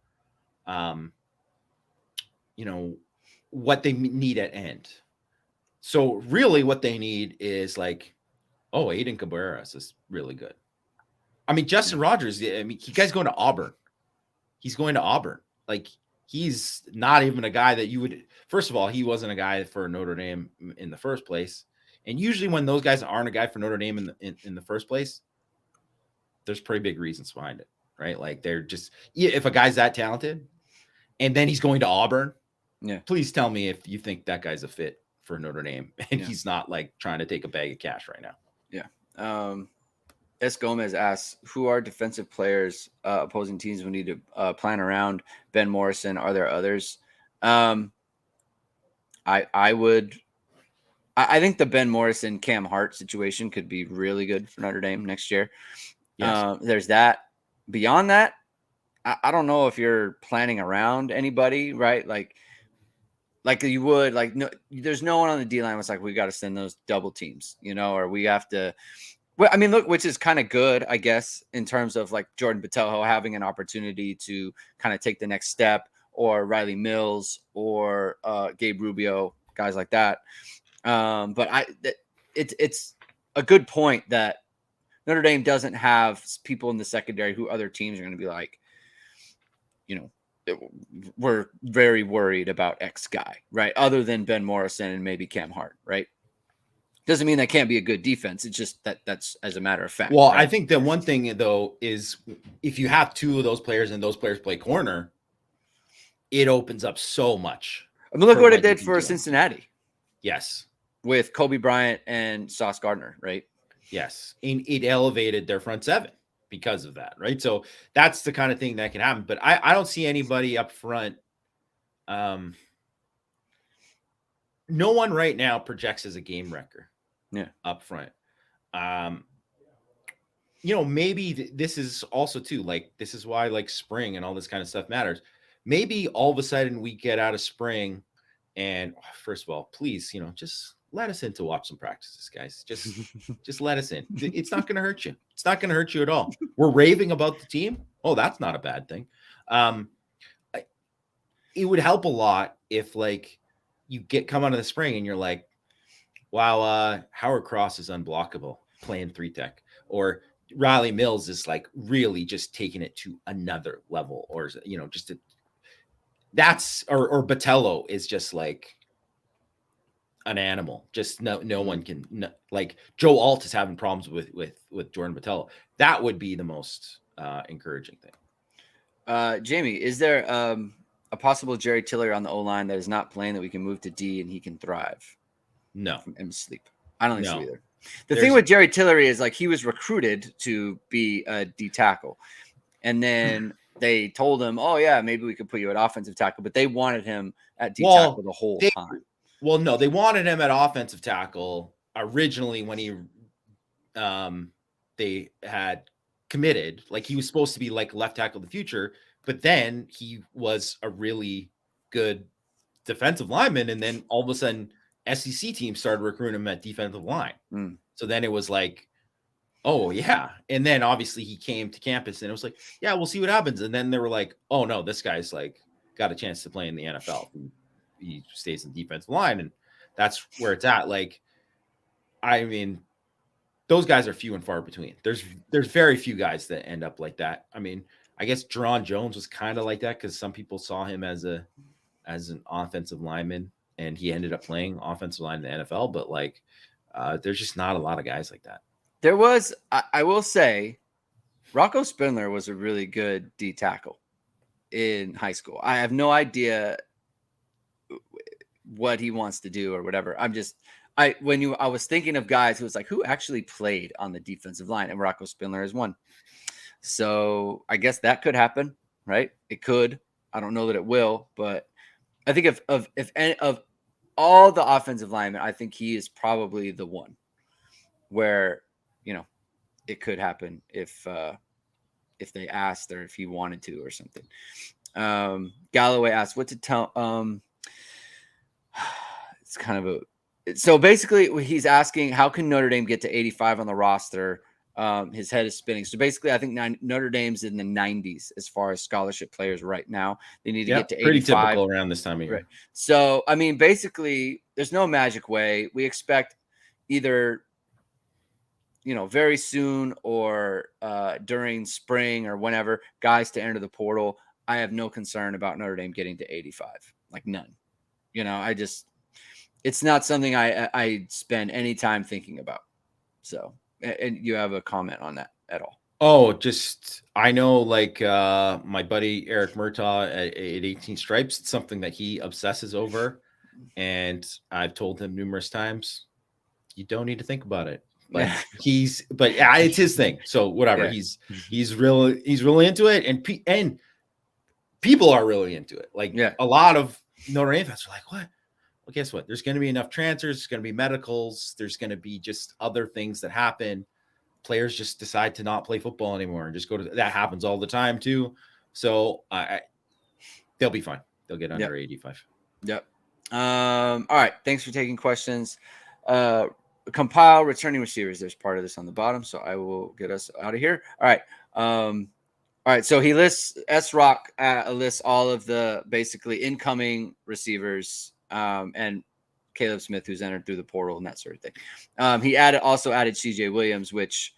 what they need at end. So really what they need is Aiden Cabarrus is really good. Justin Rogers, he guy's going to Auburn. He's going to Auburn. He's not even a guy that you would, first of all, he wasn't a guy for Notre Dame in the first place. And usually when those guys aren't a guy for Notre Dame in the first place, there's pretty big reasons behind it, right? They're just, if a guy's that talented and then he's going to Auburn, please tell me if you think that guy's a fit for Notre Dame and he's not trying to take a bag of cash right now. Yeah. S. Gomez asks, who are defensive players opposing teams will need to plan around Ben Morrison? Are there others? I think the Ben Morrison, Cam Hart situation could be really good for Notre Dame next year. Yes. There's that. Beyond that, I don't know if you're planning around anybody, right? like you would, like, no, there's no one on the D line was like, we got to send those double teams, or we have to. Well, I mean, look, which is kind of good, I guess, in terms of like Jordan Botelho having an opportunity to kind of take the next step, or Riley Mills, or Gabe Rubio, guys like that. But it's a good point that Notre Dame doesn't have people in the secondary who other teams are going to be like, we're very worried about X guy, right? Other than Ben Morrison and maybe Cam Hart, right? Doesn't mean that can't be a good defense. It's just that's as a matter of fact. Well, right? I think the one thing though is if you have two of those players and those players play corner, it opens up so much. I mean, look what it did for Cincinnati. Yes. With Kobe Bryant and Sauce Gardner, right? Yes. And it elevated their front seven because of that, right? So that's the kind of thing that can happen. But I don't see anybody up front. No one right now projects as a game wrecker. Yeah. Up front. Maybe this is also too, like, this is why like spring and all this kind of stuff matters. Maybe all of a sudden we get out of spring and first of all, please, just let us in to watch some practices, guys. Just let us in. It's not going to hurt you. It's not going to hurt you at all. We're raving about the team. Oh, that's not a bad thing. It would help a lot if like you come out of the spring and you're like, wow, Howard Cross is unblockable playing 3-tech, or Riley Mills is like really just taking it to another level, or or Botelho is just like an animal. Just no one can, like Joe Alt is having problems with Jordan Botelho. That would be the most encouraging thing. Jamie, is there a possible Jerry Tiller on the O-line that is not playing that we can move to D and he can thrive? No. From M sleep. I don't think so either. The There's thing with Jerry Tillery is like he was recruited to be a D tackle. And then they told him, oh, yeah, maybe we could put you at offensive tackle. But they wanted him at D tackle the whole time. Well, no, they wanted him at offensive tackle originally when they had committed. Like he was supposed to be like left tackle of the future. But then he was a really good defensive lineman. And then all of a sudden, SEC teams started recruiting him at defensive line. So then it was like, oh, yeah. And then obviously he came to campus and it was like, yeah, we'll see what happens. And then they were like, oh, no, this guy's like got a chance to play in the NFL. He stays in defensive line. And that's where it's at. Like, I mean, those guys are few and far between. There's very few guys that end up like that. I mean, I guess Jerron Jones was kind of like that because some people saw him as an offensive lineman and he ended up playing offensive line in the NFL. But like, there's just not a lot of guys like that. There was, I will say, Rocco Spindler was a really good D tackle in high school. I have no idea what he wants to do or whatever. I was thinking of guys who was like, who actually played on the defensive line, and Rocco Spindler is one. So I guess that could happen, right? It could. I don't know that it will, but I think of all the offensive linemen, I think he is probably the one where, it could happen if they asked or if he wanted to or something. Galloway asked what to tell. It's kind of so basically he's asking, how can Notre Dame get to 85 on the roster? His head is spinning. So basically, I think Notre Dame's in the 90s as far as scholarship players right now. They need to get to 85. Pretty typical around this time of year. Right. So, I mean, basically, there's no magic way. We expect either, very soon or during spring or whenever, guys to enter the portal. I have no concern about Notre Dame getting to 85. Like none. It's not something I spend any time thinking about. So. And you have a comment on that at all? Oh, I know like my buddy Eric Murtaugh at 18 Stripes, it's something that he obsesses over. And I've told him numerous times, you don't need to think about it. But it's his thing. So whatever. Yeah. He's really into it. And people are really into it. Like a lot of Notre Dame fans are like, what? Well, guess what? There's going to be enough transfers. There's going to be medicals. There's going to be just other things that happen. Players just decide to not play football anymore and just go to that. Happens all the time too. So they'll be fine. They'll get under 85. Yep. All right. Thanks for taking questions. Compile returning receivers. There's part of this on the bottom, so I will get us out of here. All right. All right. So he lists S-Rock lists all of the basically incoming receivers and Caleb Smith, who's entered through the portal and that sort of thing. He also added CJ Williams, which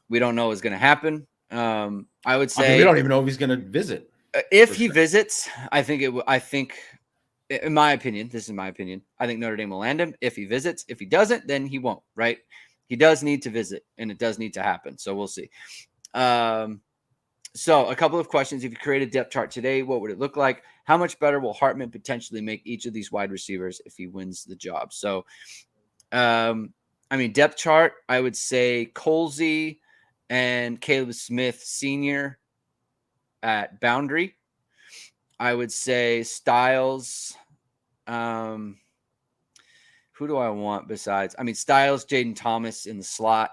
we don't know is going to happen. I would say we don't even know if he's going to visit. If he visits, I think in my opinion, this is my opinion, I think Notre Dame will land him if he visits. If he doesn't, then he won't, right? He does need to visit, and it does need to happen. So we'll see. So a couple of questions. If you create a depth chart today, what would it look like? How much better will Hartman potentially make each of these wide receivers if he wins the job? So, depth chart, I would say Colsey and Caleb Smith Sr. at boundary. I would say Styles. Who do I want besides? Styles, Jaden Thomas in the slot,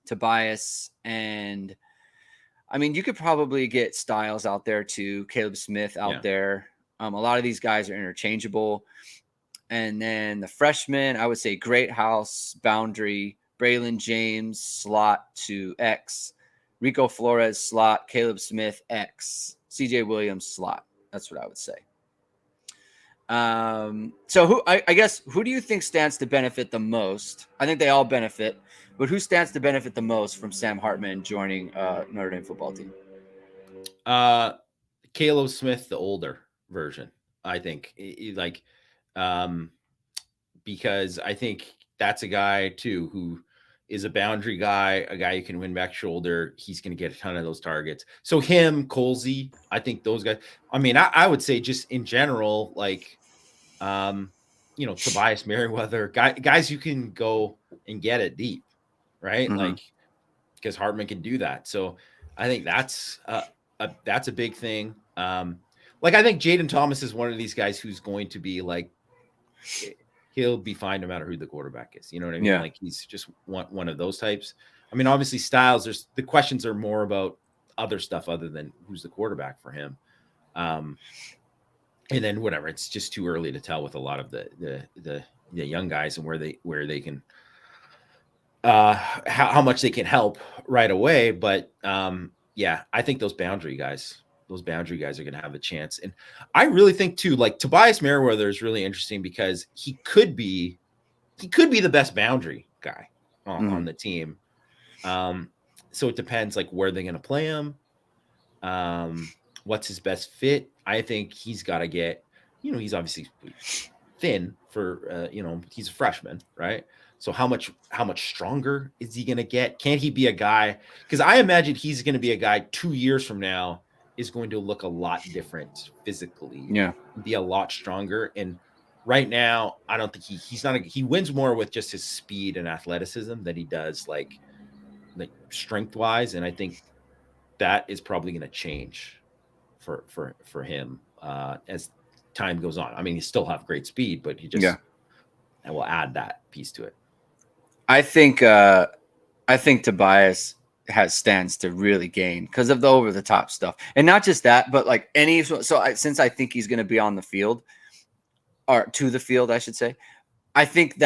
Tobias, and you could probably get Styles out there too, Caleb Smith out there. A lot of these guys are interchangeable. And then the freshmen, I would say Greathouse, boundary, Braylon James, slot to X, Rico Flores, slot, Caleb Smith, X, CJ Williams, slot. That's what I would say. So who do you think stands to benefit the most? I think they all benefit, but who stands to benefit the most from Sam Hartman joining Notre Dame football team? Caleb Smith, the older version, I think. Because I think that's a guy too who is a boundary guy, a guy who can win back shoulder. He's going to get a ton of those targets. So him, Colsey, I think those guys. I would say just in general, Tobias Merriweather, guys you can go and get it deep, right? Mm-hmm. Because Hartman can do that. So I think that's a big thing. I think Jaden Thomas is one of these guys who's going to be he'll be fine no matter who the quarterback is. You know what I mean? Yeah. He's just one of those types. Obviously Styles, the questions are more about other stuff other than who's the quarterback for him. And then whatever, it's just too early to tell with a lot of the young guys and where they can, how much they can help right away. But I think those boundary guys are going to have a chance. And I really think too, Tobias Merriweather is really interesting because he could be the best boundary guy on the team. So it depends where they're going to play him. What's his best fit? I think he's got to get, he's obviously thin for, he's a freshman, right? So how much stronger is he going to get? Can he be a guy? Because I imagine he's going to be a guy 2 years from now is going to look a lot different physically. Yeah. Be a lot stronger. And right now, I don't think he wins more with just his speed and athleticism than he does like strength wise. And I think that is probably going to change for him as time goes on. He still have great speed, but he just and will add that piece to it. I think Tobias stands to really gain because of the over the top stuff, and not just that, but since I think he's going to be on the field or to the field, I should say. I think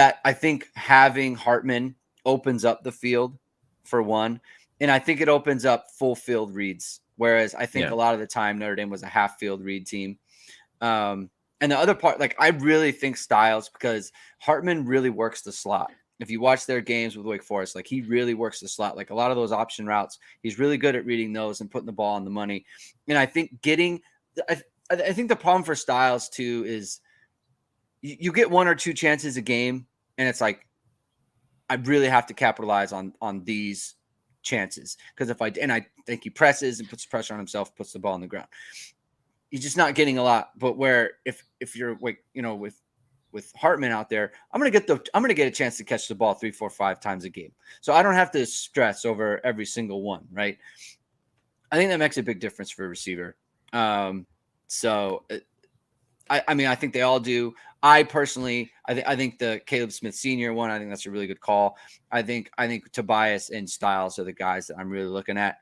having Hartman opens up the field for one, and I think it opens up full field reads. Whereas I think a lot of the time Notre Dame was a half field read team. And the other part, I really think Styles, because Hartman really works the slot. If you watch their games with Wake Forest, he really works the slot. A lot of those option routes, he's really good at reading those and putting the ball on the money. And I think I think the problem for Styles too is you get one or two chances a game, and it's I really have to capitalize on these chances, because I think he presses and puts pressure on himself, puts the ball on the ground. He's just not getting a lot. But where if you're with Hartman out there, I'm gonna get a chance to catch the ball 3, 4, 5 times a game, so I don't have to stress over every single one. Right? I think that makes a big difference for a receiver. I think they all do. I personally, I think the Caleb Smith Sr. one, I think that's a really good call. I think Tobias and Styles are the guys that I'm really looking at.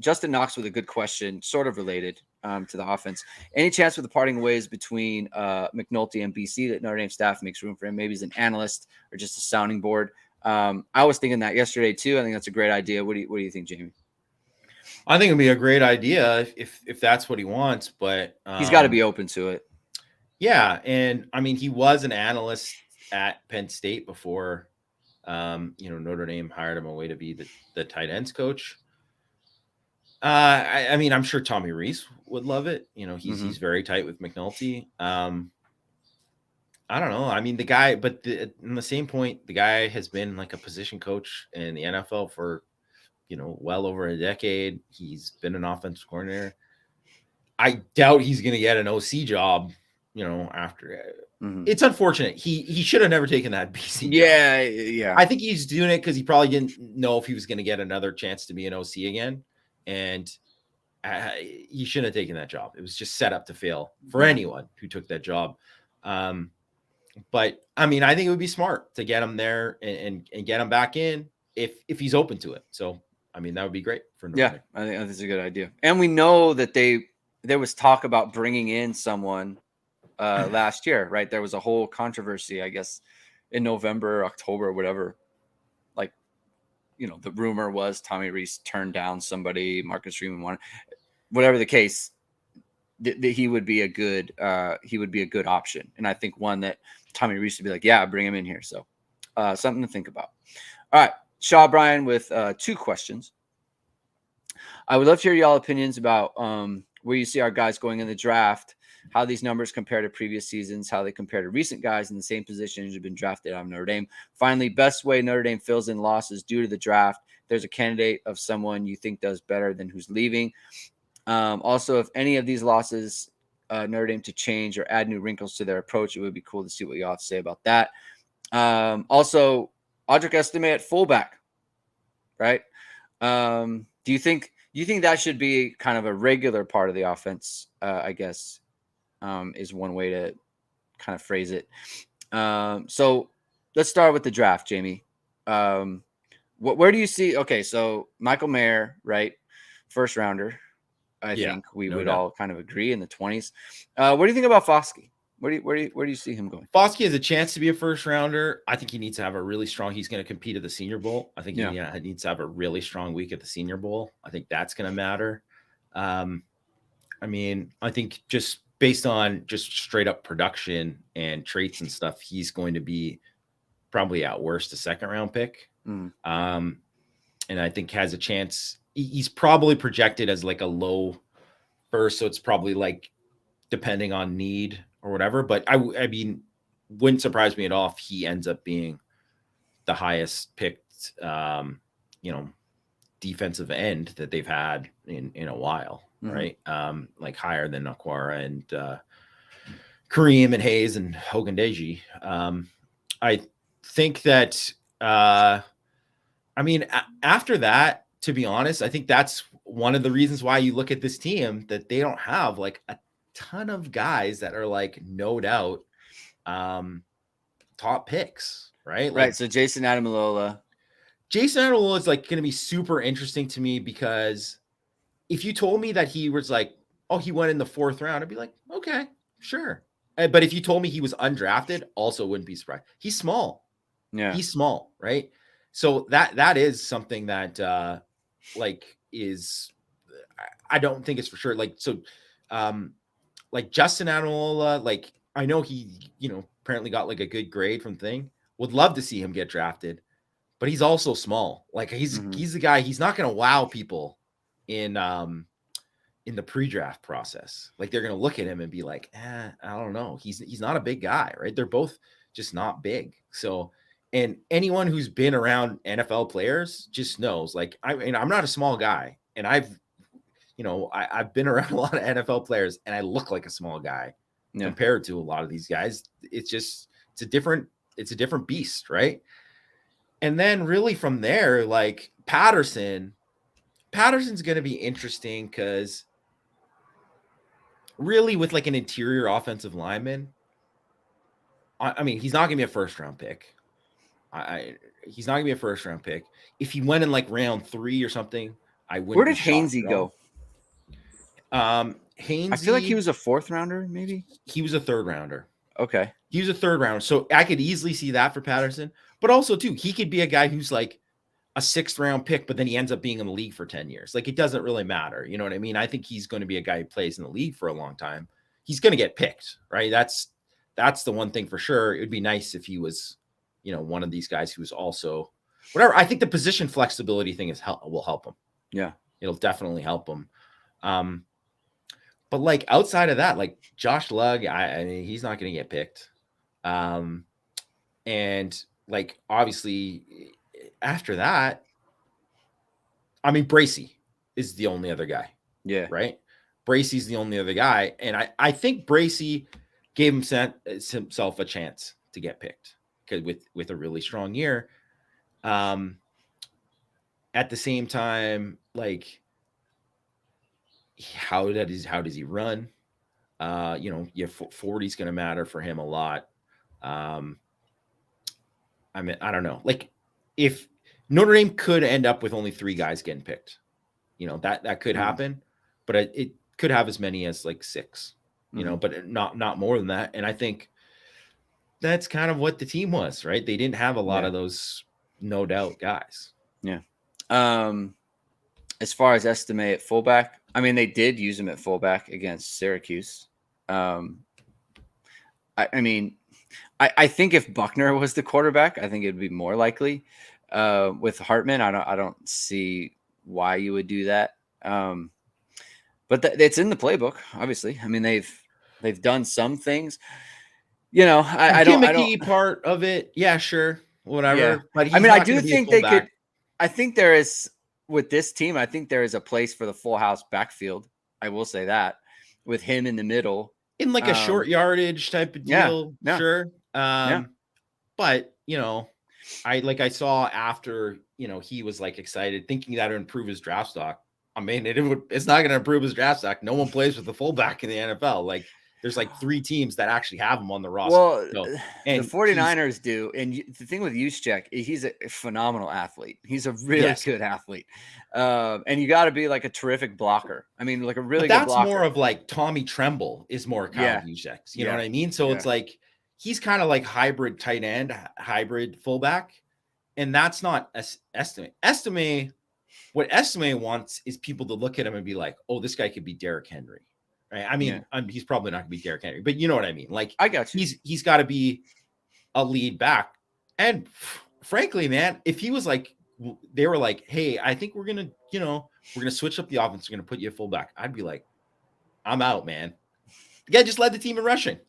Justin Knox with a good question, sort of related. to the offense. Any chance with the parting ways between McNulty and BC that Notre Dame staff makes room for him? Maybe as an analyst or just a sounding board. I was thinking that yesterday too. I think that's a great idea. What do you think, Jamie? I think it'd be a great idea if that's what he wants, but he's got to be open to it. Yeah, and I mean, he was an analyst at Penn State before, Notre Dame hired him away to be the tight ends coach. I mean, I'm sure Tommy Rees would love it. He's very tight with McNulty. I don't know. I mean, the guy, but in the same point, the guy has been like a position coach in the NFL for, well over a decade. He's been an offensive coordinator. I doubt he's going to get an OC job, after. It's unfortunate. He should have never taken that BC job. Yeah. I think he's doing it because he probably didn't know if he was going to get another chance to be an OC again. And he shouldn't have taken that job. It was just set up to fail for anyone who took that job. But I mean, I think it would be smart to get him there and get him back in if he's open to it. So, I mean, that would be great for Notre Dame. I think that's a good idea. And we know that there was talk about bringing in someone last year, right? There was a whole controversy, I guess, in November, October, whatever. Like, the rumor was Tommy Rees turned down somebody, Marcus Freeman wanted, whatever the case, he would be a good option. And I think one that Tommy Rees would be like, yeah, bring him in here. So something to think about. All right. Shaw Bryan with 2 questions. I would love to hear y'all opinions about where you see our guys going in the draft, how these numbers compare to previous seasons, how they compare to recent guys in the same positions who've been drafted out of Notre Dame. Finally, best way Notre Dame fills in losses due to the draft. There's a candidate of someone you think does better than who's leaving. Also, if any of these losses Notre Dame to change or add new wrinkles to their approach, it would be cool to see what you all have to say about that. Also, Audric Estime at fullback, right? Do you think that should be kind of a regular part of the offense? I guess is one way to kind of phrase it. So let's start with the draft, Jamie. Where do you see? Okay, so Michael Mayer, right, first rounder. I think we would all kind of agree in the 20s. What do you think about Foskey? Where do you see him going? Foskey has a chance to be a first rounder. I think he needs to have a really strong. He's going to compete at the Senior Bowl. I think he needs to have a really strong week at the Senior Bowl. I think that's going to matter. I mean, I think just based on just straight up production and traits and stuff, he's going to be probably at worst a second round pick. And I think has a chance. He's probably projected as like a low first, so it's probably like depending on need or whatever. But I mean, wouldn't surprise me at all if he ends up being the highest picked, defensive end that they've had in a while, right? Like higher than Aquara and Kareem and Hayes and Hogandeji. I think that, I mean, after that, to be honest, I think that's one of the reasons why you look at this team that they don't have like a ton of guys that are like no doubt top picks, right? Right. Like, so Jason Ademilola is like going to be super interesting to me because if you told me that he was like, oh, he went in the 4th round, I'd be like, okay, sure. But if you told me he was undrafted, also wouldn't be surprised. He's small. Yeah. He's small, right? So that is something that is, I don't think it's for sure. Like, so like Justin Ademilola, like I know he, apparently got like a good grade from thing. Would love to see him get drafted, but he's also small. Like he's the guy, he's not going to wow people in the pre-draft process. Like they're going to look at him and be like, I don't know. He's not a big guy, right? They're both just not big. So, and anyone who's been around NFL players just knows, like, I mean, I'm not a small guy, and I've been around a lot of NFL players, and I look like a small guy compared to a lot of these guys. It's a different beast, right? And then really from there, like Patterson's going to be interesting because really with like an interior offensive lineman, I mean, he's not going to be a first round pick. He's not going to be a first round pick. If he went in like round 3 or something, I wouldn't. Where did Hainsey go? Hainsey, I feel like he was a 4th rounder, maybe. He was a 3rd rounder. Okay. He was a 3rd rounder. So I could easily see that for Patterson. But also, too, he could be a guy who's like a 6th round pick, but then he ends up being in the league for 10 years. Like, it doesn't really matter. You know what I mean? I think he's going to be a guy who plays in the league for a long time. He's going to get picked, right? That's the one thing for sure. It would be nice if he was, one of these guys who was also whatever. I think the position flexibility thing will help him. Yeah. It'll definitely help him. But like outside of that, like Josh Lugg, I mean, he's not going to get picked. And like, obviously after that, I mean, Bracey is the only other guy. Yeah. Right. Bracey's the only other guy. And I think Bracey gave himself a chance to get picked because with a really strong year. At the same time, like, how does he run? 40 is going to matter for him a lot. I mean, I don't know. Like, if Notre Dame could end up with only 3 guys getting picked, that could happen, but it could have as many as like 6, but not more than that. And I think that's kind of what the team was, right? They didn't have a lot of those no doubt guys. Yeah. As far as Estime at fullback, I mean, they did use him at fullback against Syracuse. I think if Buckner was the quarterback, I think it'd be more likely. With Hartman, I don't see why you would do that. But it's in the playbook, obviously. I mean, they've done some things. I don't part of it. Yeah, sure, whatever. Yeah. But I do think they could. I think there is. With this team, I think there is a place for the full house backfield. I will say that with him in the middle in like a short yardage type of deal. Yeah. Sure. But I saw after, he was like excited thinking that would improve his draft stock. I mean, it's not going to improve his draft stock. No one plays with the fullback in the NFL. Like, there's like 3 teams that actually have him on the roster. Well, the 49ers do. And the thing with Juszczyk, he's a phenomenal athlete. He's a really good athlete. And you got to be like a terrific blocker. I mean, like a really good blocker. That's more of like Tommy Tremble is more Kyle Juszczyk. You know what I mean? So it's like, he's kind of like hybrid tight end, hybrid fullback. And that's not Estime. What Estime wants is people to look at him and be like, oh, this guy could be Derrick Henry. Right? I mean, he's probably not going to be Derrick Henry, but you know what I mean? Like, I got you. He's got to be a lead back. And frankly, man, if he was like, they were like, hey, I think we're going to switch up the offense. We're going to put you at fullback. I'd be like, I'm out, man. The guy just led the team in rushing.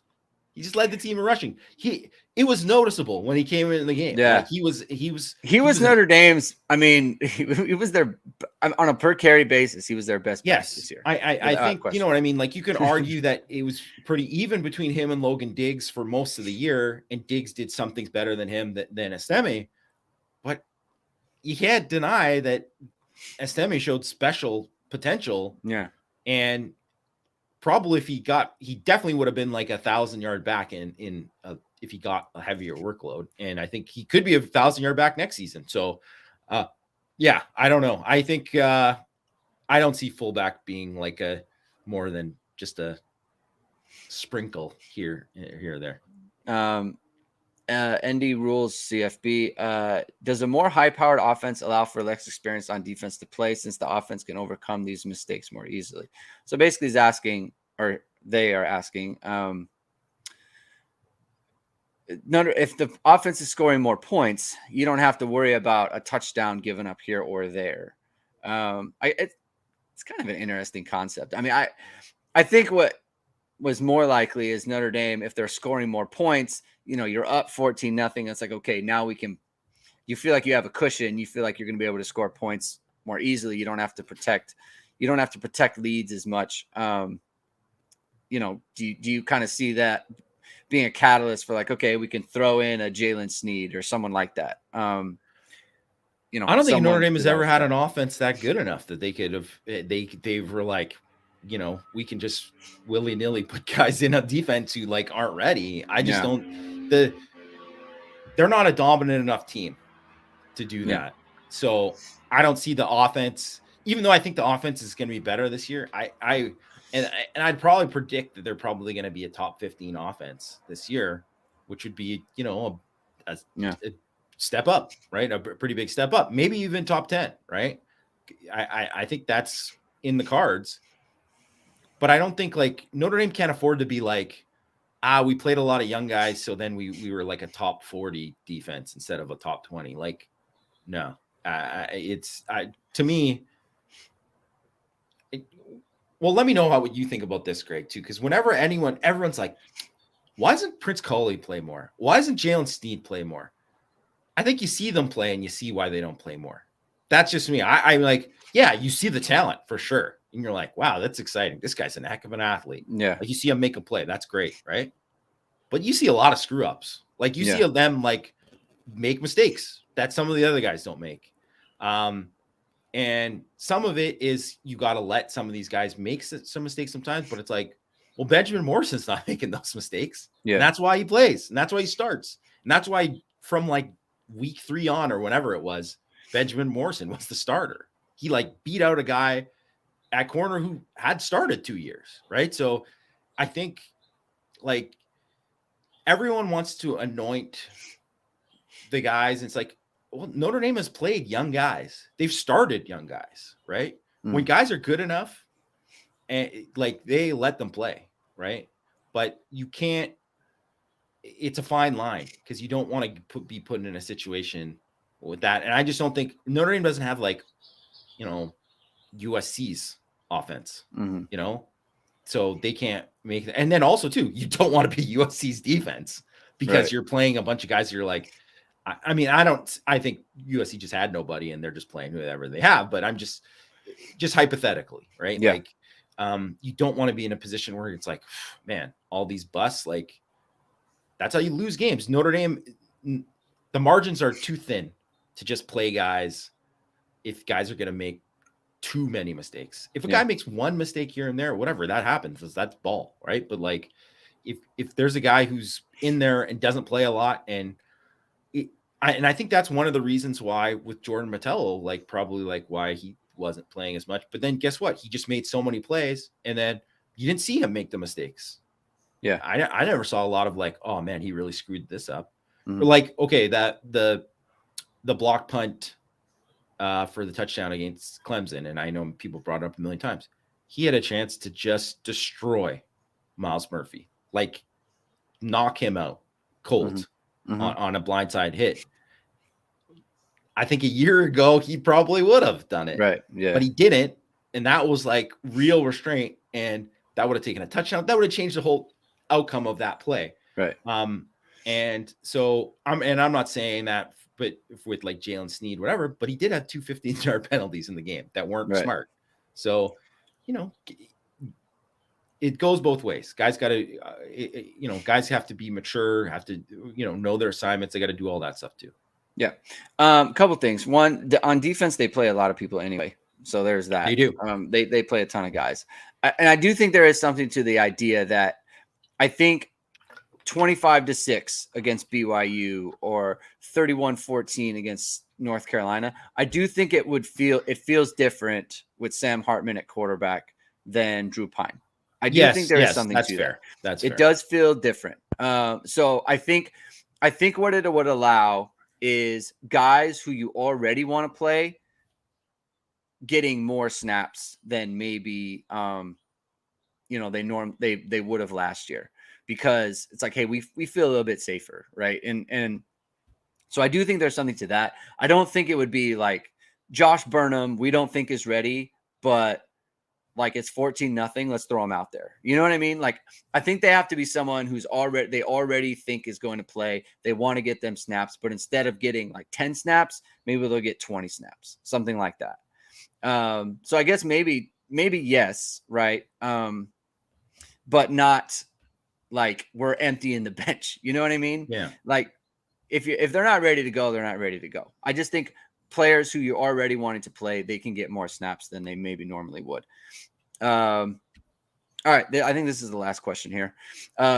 It was noticeable when he came in the game. Yeah. Like, he was Notre Dame's. I mean, he was their on a per carry basis. He was their best. Yes, this year. I think question. You know what I mean. Like, you can argue that it was pretty even between him and Logan Diggs for most of the year, and Diggs did some things better than him than Estime. But you can't deny that Estime showed special potential. Yeah, and probably if he definitely would have been like 1,000-yard back if he got a heavier workload. And I think he could be 1,000-yard back next season. So, I don't know. I think I don't see fullback being like a more than just a sprinkle here or there. ND rules CFB. Does a more high-powered offense allow for less experience on defense to play since the offense can overcome these mistakes more easily? So basically he's asking, or they are asking, if the offense is scoring more points, you don't have to worry about a touchdown given up here or there. It's kind of an interesting concept. I mean, I think what was more likely is Notre Dame, if they're scoring more points, you're up 14-0. It's like, okay, now you feel like you have a cushion. You feel like you're going to be able to score points more easily. You don't have to protect leads as much. Do you kind of see that being a catalyst for like, okay, we can throw in a Jalen Sneed or someone like that? I don't think Notre Dame has ever had an offense that good enough that they could have, they were like, we can just willy-nilly put guys in a defense who like aren't ready. I just don't, they're not a dominant enough team to do that. So I don't see the offense, even though I think the offense is going to be better this year. and I'd probably predict that they're probably going to be a top 15 offense this year, which would be, a step up, right? A pretty big step up, maybe even top 10, right? I think that's in the cards, but I don't think like Notre Dame can't afford to be like, we played a lot of young guys, so then we were like a top 40 defense instead of a top 20. Like, no, to me. Well, let me know what you think about this, Greg, too, because whenever everyone's like, why doesn't Prince Coley play more? Why doesn't Jalen Sneed play more? I think you see them play and you see why they don't play more. That's just me. I'm like, yeah, you see the talent for sure. And you're like, wow, that's exciting. This guy's an heck of an athlete. Yeah. Like you see him make a play. That's great, right? But you see a lot of screw ups. Like you see them like make mistakes that some of the other guys don't make. And some of it is you got to let some of these guys make some mistakes sometimes, but it's like, well, Benjamin Morrison's not making those mistakes. Yeah. And that's why he plays. And that's why he starts. And that's why from like week 3 on or whenever it was, Benjamin Morrison was the starter. He like beat out a guy at corner who had started 2 years. Right. So I think like everyone wants to anoint the guys. And it's like, well, Notre Dame has played young guys. They've started young guys, right? When guys are good enough and like they let them play, right? But you can't, it's a fine line because you don't want to be put in a situation with that. And I just don't think Notre Dame doesn't have like, USC's offense, so they can't make it. And then also too, you don't want to be USC's defense because you're playing a bunch of guys that you're like, I think USC just had nobody and they're just playing whoever they have, but I'm just hypothetically, right? Yeah. Like, you don't want to be in a position where it's like, man, all these busts, like that's how you lose games. Notre Dame, the margins are too thin to just play guys. If guys are going to make too many mistakes, if a guy makes one mistake here and there, whatever that happens, that's ball, right? But like, if there's a guy who's in there and doesn't play a lot and I think that's one of the reasons why with Jordan Mattello, like probably like why he wasn't playing as much. But then guess what? He just made so many plays and then you didn't see him make the mistakes. Yeah. I never saw a lot of like, oh man, he really screwed this up. Or like, okay, that the block punt for the touchdown against Clemson. And I know people brought it up a million times. He had a chance to just destroy Miles Murphy, like knock him out cold. On a blindside hit. I think a year ago he probably would have done it. Right. Yeah. But he didn't. And that was like real restraint. And that would have taken a touchdown. That would have changed the whole outcome of that play. Right. And so I'm not saying that, but with like Jalen Sneed, whatever, but he did have 2 15-yard penalties in the game that weren't smart. So, it goes both ways. Guys got to, guys have to be mature, have to, know their assignments. They got to do all that stuff too. Yeah. Couple things. One, on defense, they play a lot of people anyway. So there's that. They do. They play a ton of guys. And I do think there is something to the idea that I think 25-6 against BYU or 31-14 against North Carolina. I do think it feels different with Sam Hartman at quarterback than Drew Pine. I do think there is something to fair. That. It does feel different. So I think what it would allow is guys who you already want to play getting more snaps than maybe they would have last year, because it's like, hey, we feel a little bit safer, right? And so I do think there's something to that. I don't think it would be like Josh Burnham, we don't think is ready, but like it's 14-0. Let's throw him out there. You know what I mean? Like, I think they have to be someone who's they already think is going to play. They want to get them snaps, but instead of getting like 10 snaps, maybe they'll get 20 snaps, something like that. So I guess maybe yes. Right. But not like we're emptying the bench. You know what I mean? Yeah. Like if they're not ready to go, they're not ready to go. I just think players who you already wanted to play, they can get more snaps than they maybe normally would. All right, I think this is the last question here.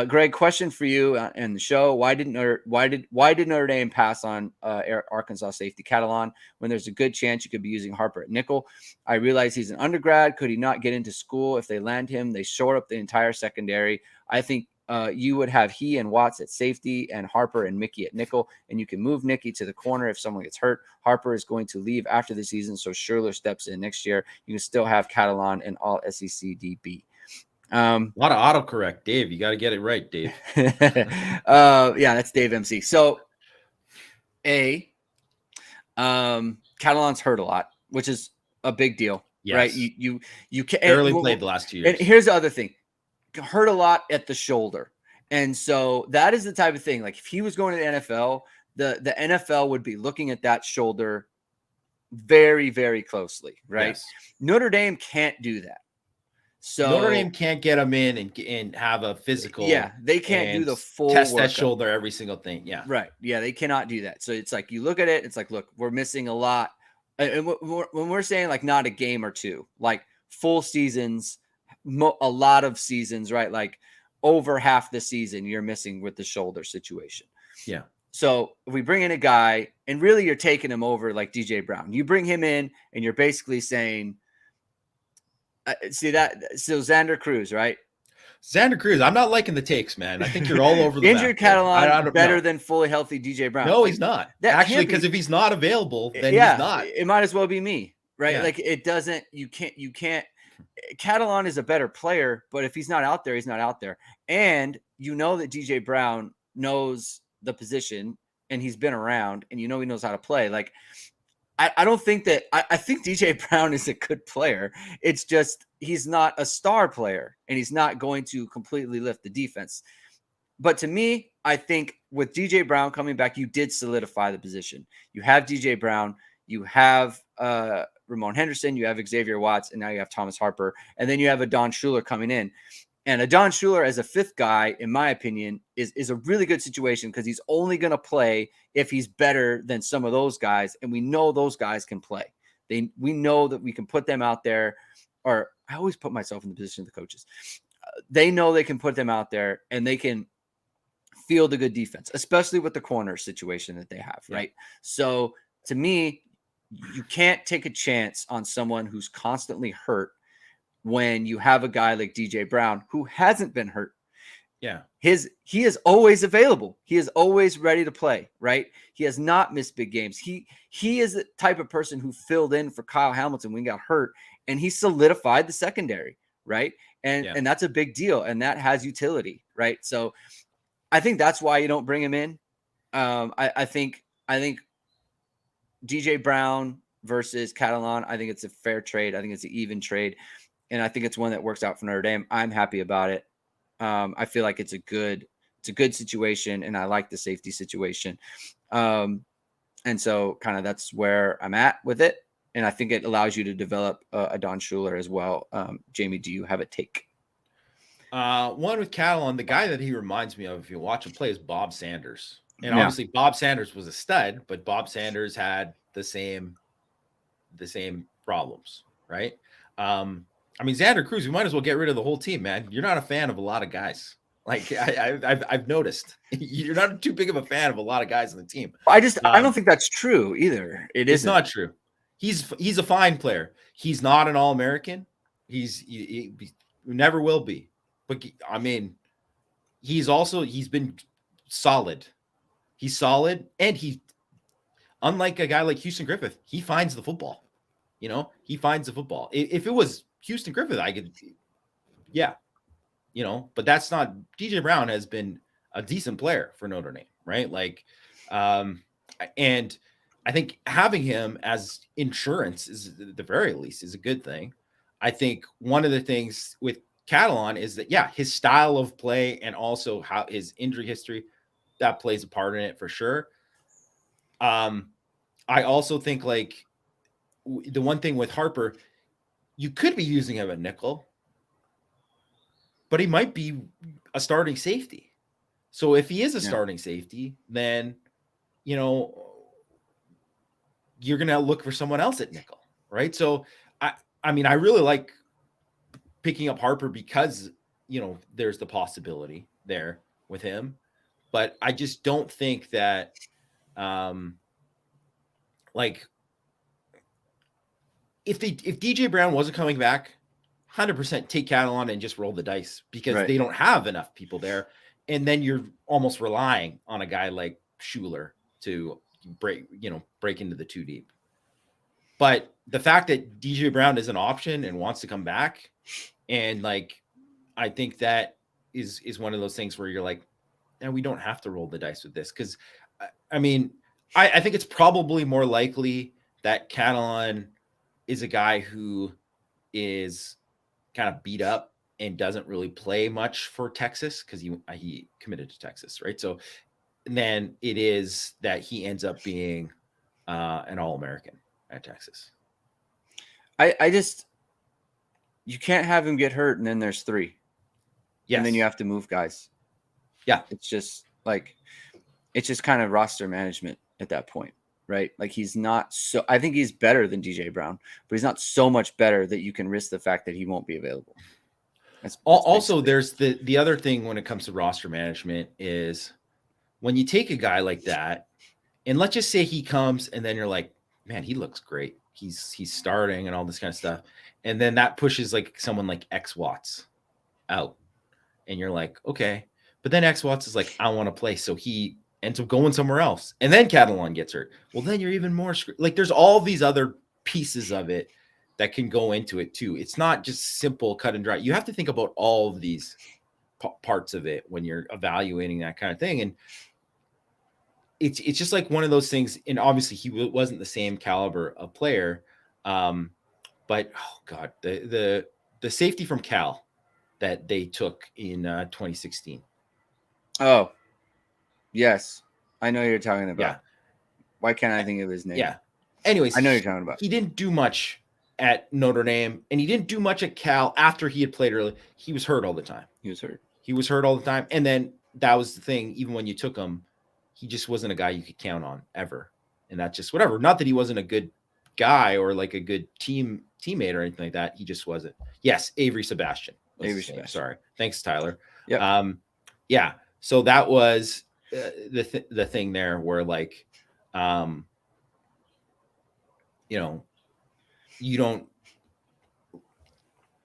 Greg, question for you and the show: why did Notre Dame pass on Arkansas safety Catalan when there's a good chance you could be using Harper at nickel? I realize he's an undergrad. Could he not get into school if they land him? They shore up the entire secondary. I think you would have he and Watts at safety and Harper and Mickey at nickel, and you can move Nicky to the corner if someone gets hurt. Harper is going to leave after the season, so Schurler steps in next year. You can still have Catalan and all SEC DB. A lot of autocorrect, Dave. You got to get it right, Dave. Yeah, that's Dave MC. So, Catalan's hurt a lot, which is a big deal, right? You can barely played the last 2 years. And here's the other thing: hurt a lot at the shoulder, and so that is the type of thing. Like if he was going to the NFL, the NFL would be looking at that shoulder very, very closely, right? Yes. Notre Dame can't do that. So Notre Dame can't get them in and have a physical. Yeah, they can't do the full test workup. That shoulder every single thing. Yeah, right. Yeah, they cannot do that. So it's like you look at it, it's like, look, we're missing a lot. And when we're saying like not a game or two, like full seasons, a lot of seasons, right? Like over half the season, you're missing with the shoulder situation. Yeah. So if we bring in a guy, and really you're taking him over like DJ Brown, you bring him in, and you're basically saying. So Xander Cruz, right? Xander Cruz. I'm not liking the takes, man. I think you're all over the injured map, Catalan better than fully healthy DJ Brown. No, he's not. Actually, because if he's not available, then he's not. It might as well be me, right? Yeah. Like it doesn't. You can't. Catalan is a better player, but if he's not out there, he's not out there. And you know that DJ Brown knows the position, and he's been around, and you know he knows how to play. Like. I don't think that I think DJ Brown is a good player. It's just he's not a star player, and he's not going to completely lift the defense. But to me, I think with DJ Brown coming back, you did solidify the position. You have DJ Brown, you have Ramon Henderson, you have Xavier Watts, and now you have Thomas Harper, and then you have Adon Schuler coming in. And Adon Schuler as a fifth guy, in my opinion, is a really good situation because he's only going to play if he's better than some of those guys. And we know those guys can play. We know that we can put them out there, or I always put myself in the position of the coaches. They know they can put them out there and they can field a good defense, especially with the corner situation that they have, right? So to me, you can't take a chance on someone who's constantly hurt when you have a guy like DJ Brown who hasn't been hurt. Yeah. He is always available. He is always ready to play, right? He has not missed big games. He is the type of person who filled in for Kyle Hamilton when he got hurt, and he solidified the secondary, right? And that's a big deal, and that has utility, right? So I think that's why you don't bring him in. I think DJ Brown versus Catalan, I think it's a fair trade. I think it's an even trade. And I think it's one that works out for Notre Dame. I'm happy about it. I feel like it's a good situation, and I like the safety situation. And so kind of that's where I'm at with it. And I think it allows you to develop a Don Schuler as well. Jamie, do you have a take? One with Catalan, the guy that he reminds me of, if you watch him play, is Bob Sanders. And obviously Bob Sanders was a stud, but Bob Sanders had the same problems, right? I mean, Xander Cruz, we might as well get rid of the whole team, man. You're not a fan of a lot of guys. Like I've noticed, you're not too big of a fan of a lot of guys on the team. I don't think that's true either. It's not true. He's a fine player. He's not an All-American. He never will be. But I mean, he's been solid. He's solid, and unlike a guy like Houston Griffith, he finds the football. You know, he finds the football. If it was Houston Griffith, I could, but that's not. DJ Brown has been a decent player for Notre Dame, right? Like, and I think having him as insurance is, at the very least, is a good thing. I think one of the things with Catalan is that, his style of play and also how his injury history, that plays a part in it for sure. I also think, like, the one thing with Harper, you could be using him at nickel, but he might be a starting safety. So if he is a starting safety, then, you're going to look for someone else at nickel, right? So, I mean, I really like picking up Harper because there's the possibility there with him, but I just don't think that, like, if DJ Brown wasn't coming back, 100% take Catalan and just roll the dice, because they don't have enough people there. And then you're almost relying on a guy like Schuler to break into the two deep. But the fact that DJ Brown is an option and wants to come back, and like, I think that is one of those things where you're like, no, we don't have to roll the dice with this. Because, I mean, I think it's probably more likely that Catalan is a guy who is kind of beat up and doesn't really play much for Texas, because he committed to Texas, right? So then it is that he ends up being an All-American at Texas. I just, you can't have him get hurt and then there's 3. Yes. And then you have to move guys. Yeah. It's just kind of roster management at that point, right? Like, I think he's better than DJ Brown, but he's not so much better that you can risk the fact that he won't be available. That's also, there's the other thing when it comes to roster management is when you take a guy like that, and let's just say he comes and then you're like, man, he looks great. He's starting and all this kind of stuff. And then that pushes like someone like X Watts out. And you're like, okay. But then X Watts is like, I want to play. So he ends up going somewhere else. And then Catalan gets hurt. Well, then you're even more like, there's all these other pieces of it that can go into it too. It's not just simple cut and dry. You have to think about all of these parts of it when you're evaluating that kind of thing. And it's just like one of those things. And obviously he wasn't the same caliber of player. But oh God, the safety from Cal that they took in 2016. Oh, yes. I know you're talking about. Yeah. Why can't I think of his name? Yeah. Anyways, I know you're talking about. He didn't do much at Notre Dame, and he didn't do much at Cal after he had played early. He was hurt all the time. He was hurt all the time. And then that was the thing. Even when you took him, he just wasn't a guy you could count on ever. And that's just whatever. Not that he wasn't a good guy or like a good teammate or anything like that. He just wasn't. Yes, Avery Sebastian. Sorry. Thanks, Tyler. Yeah. Yeah. So that was the thing there where like, you don't.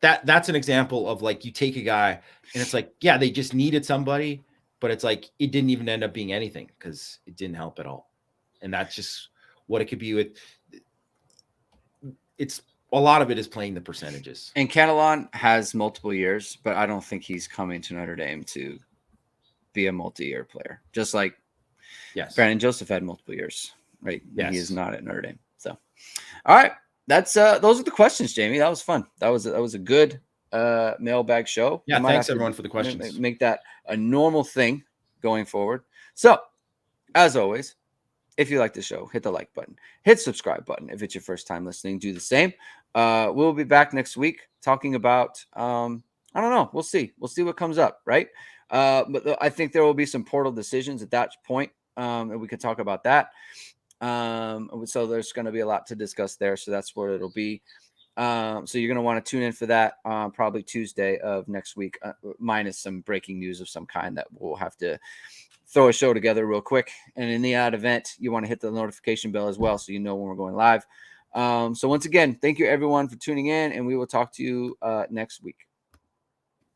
That's an example of like, you take a guy and it's like, yeah, they just needed somebody, but it's like it didn't even end up being anything because it didn't help at all. And that's just what it could be with. It's a lot of it is playing the percentages. And Catalan has multiple years, but I don't think he's coming to Notre Dame to be a multi-year player. Just like Brandon Joseph had multiple years, right? Yes. He is not at Notre Dame. So, all right. That's those are the questions, Jamie. That was fun. That was a good mailbag show. Yeah, thanks everyone for the questions. Make that a normal thing going forward. So, as always, if you like the show, hit the like button, hit subscribe button. If it's your first time listening, do the same. We'll be back next week talking about, I don't know. We'll see what comes up. Right. But I think there will be some portal decisions at that point. And we could talk about that. So there's going to be a lot to discuss there. So that's what it'll be. So you're going to want to tune in for that probably Tuesday of next week, minus some breaking news of some kind that we'll have to throw a show together real quick. And in the odd event, you want to hit the notification bell as well, so you know when we're going live. So once again, thank you everyone for tuning in, and we will talk to you next week.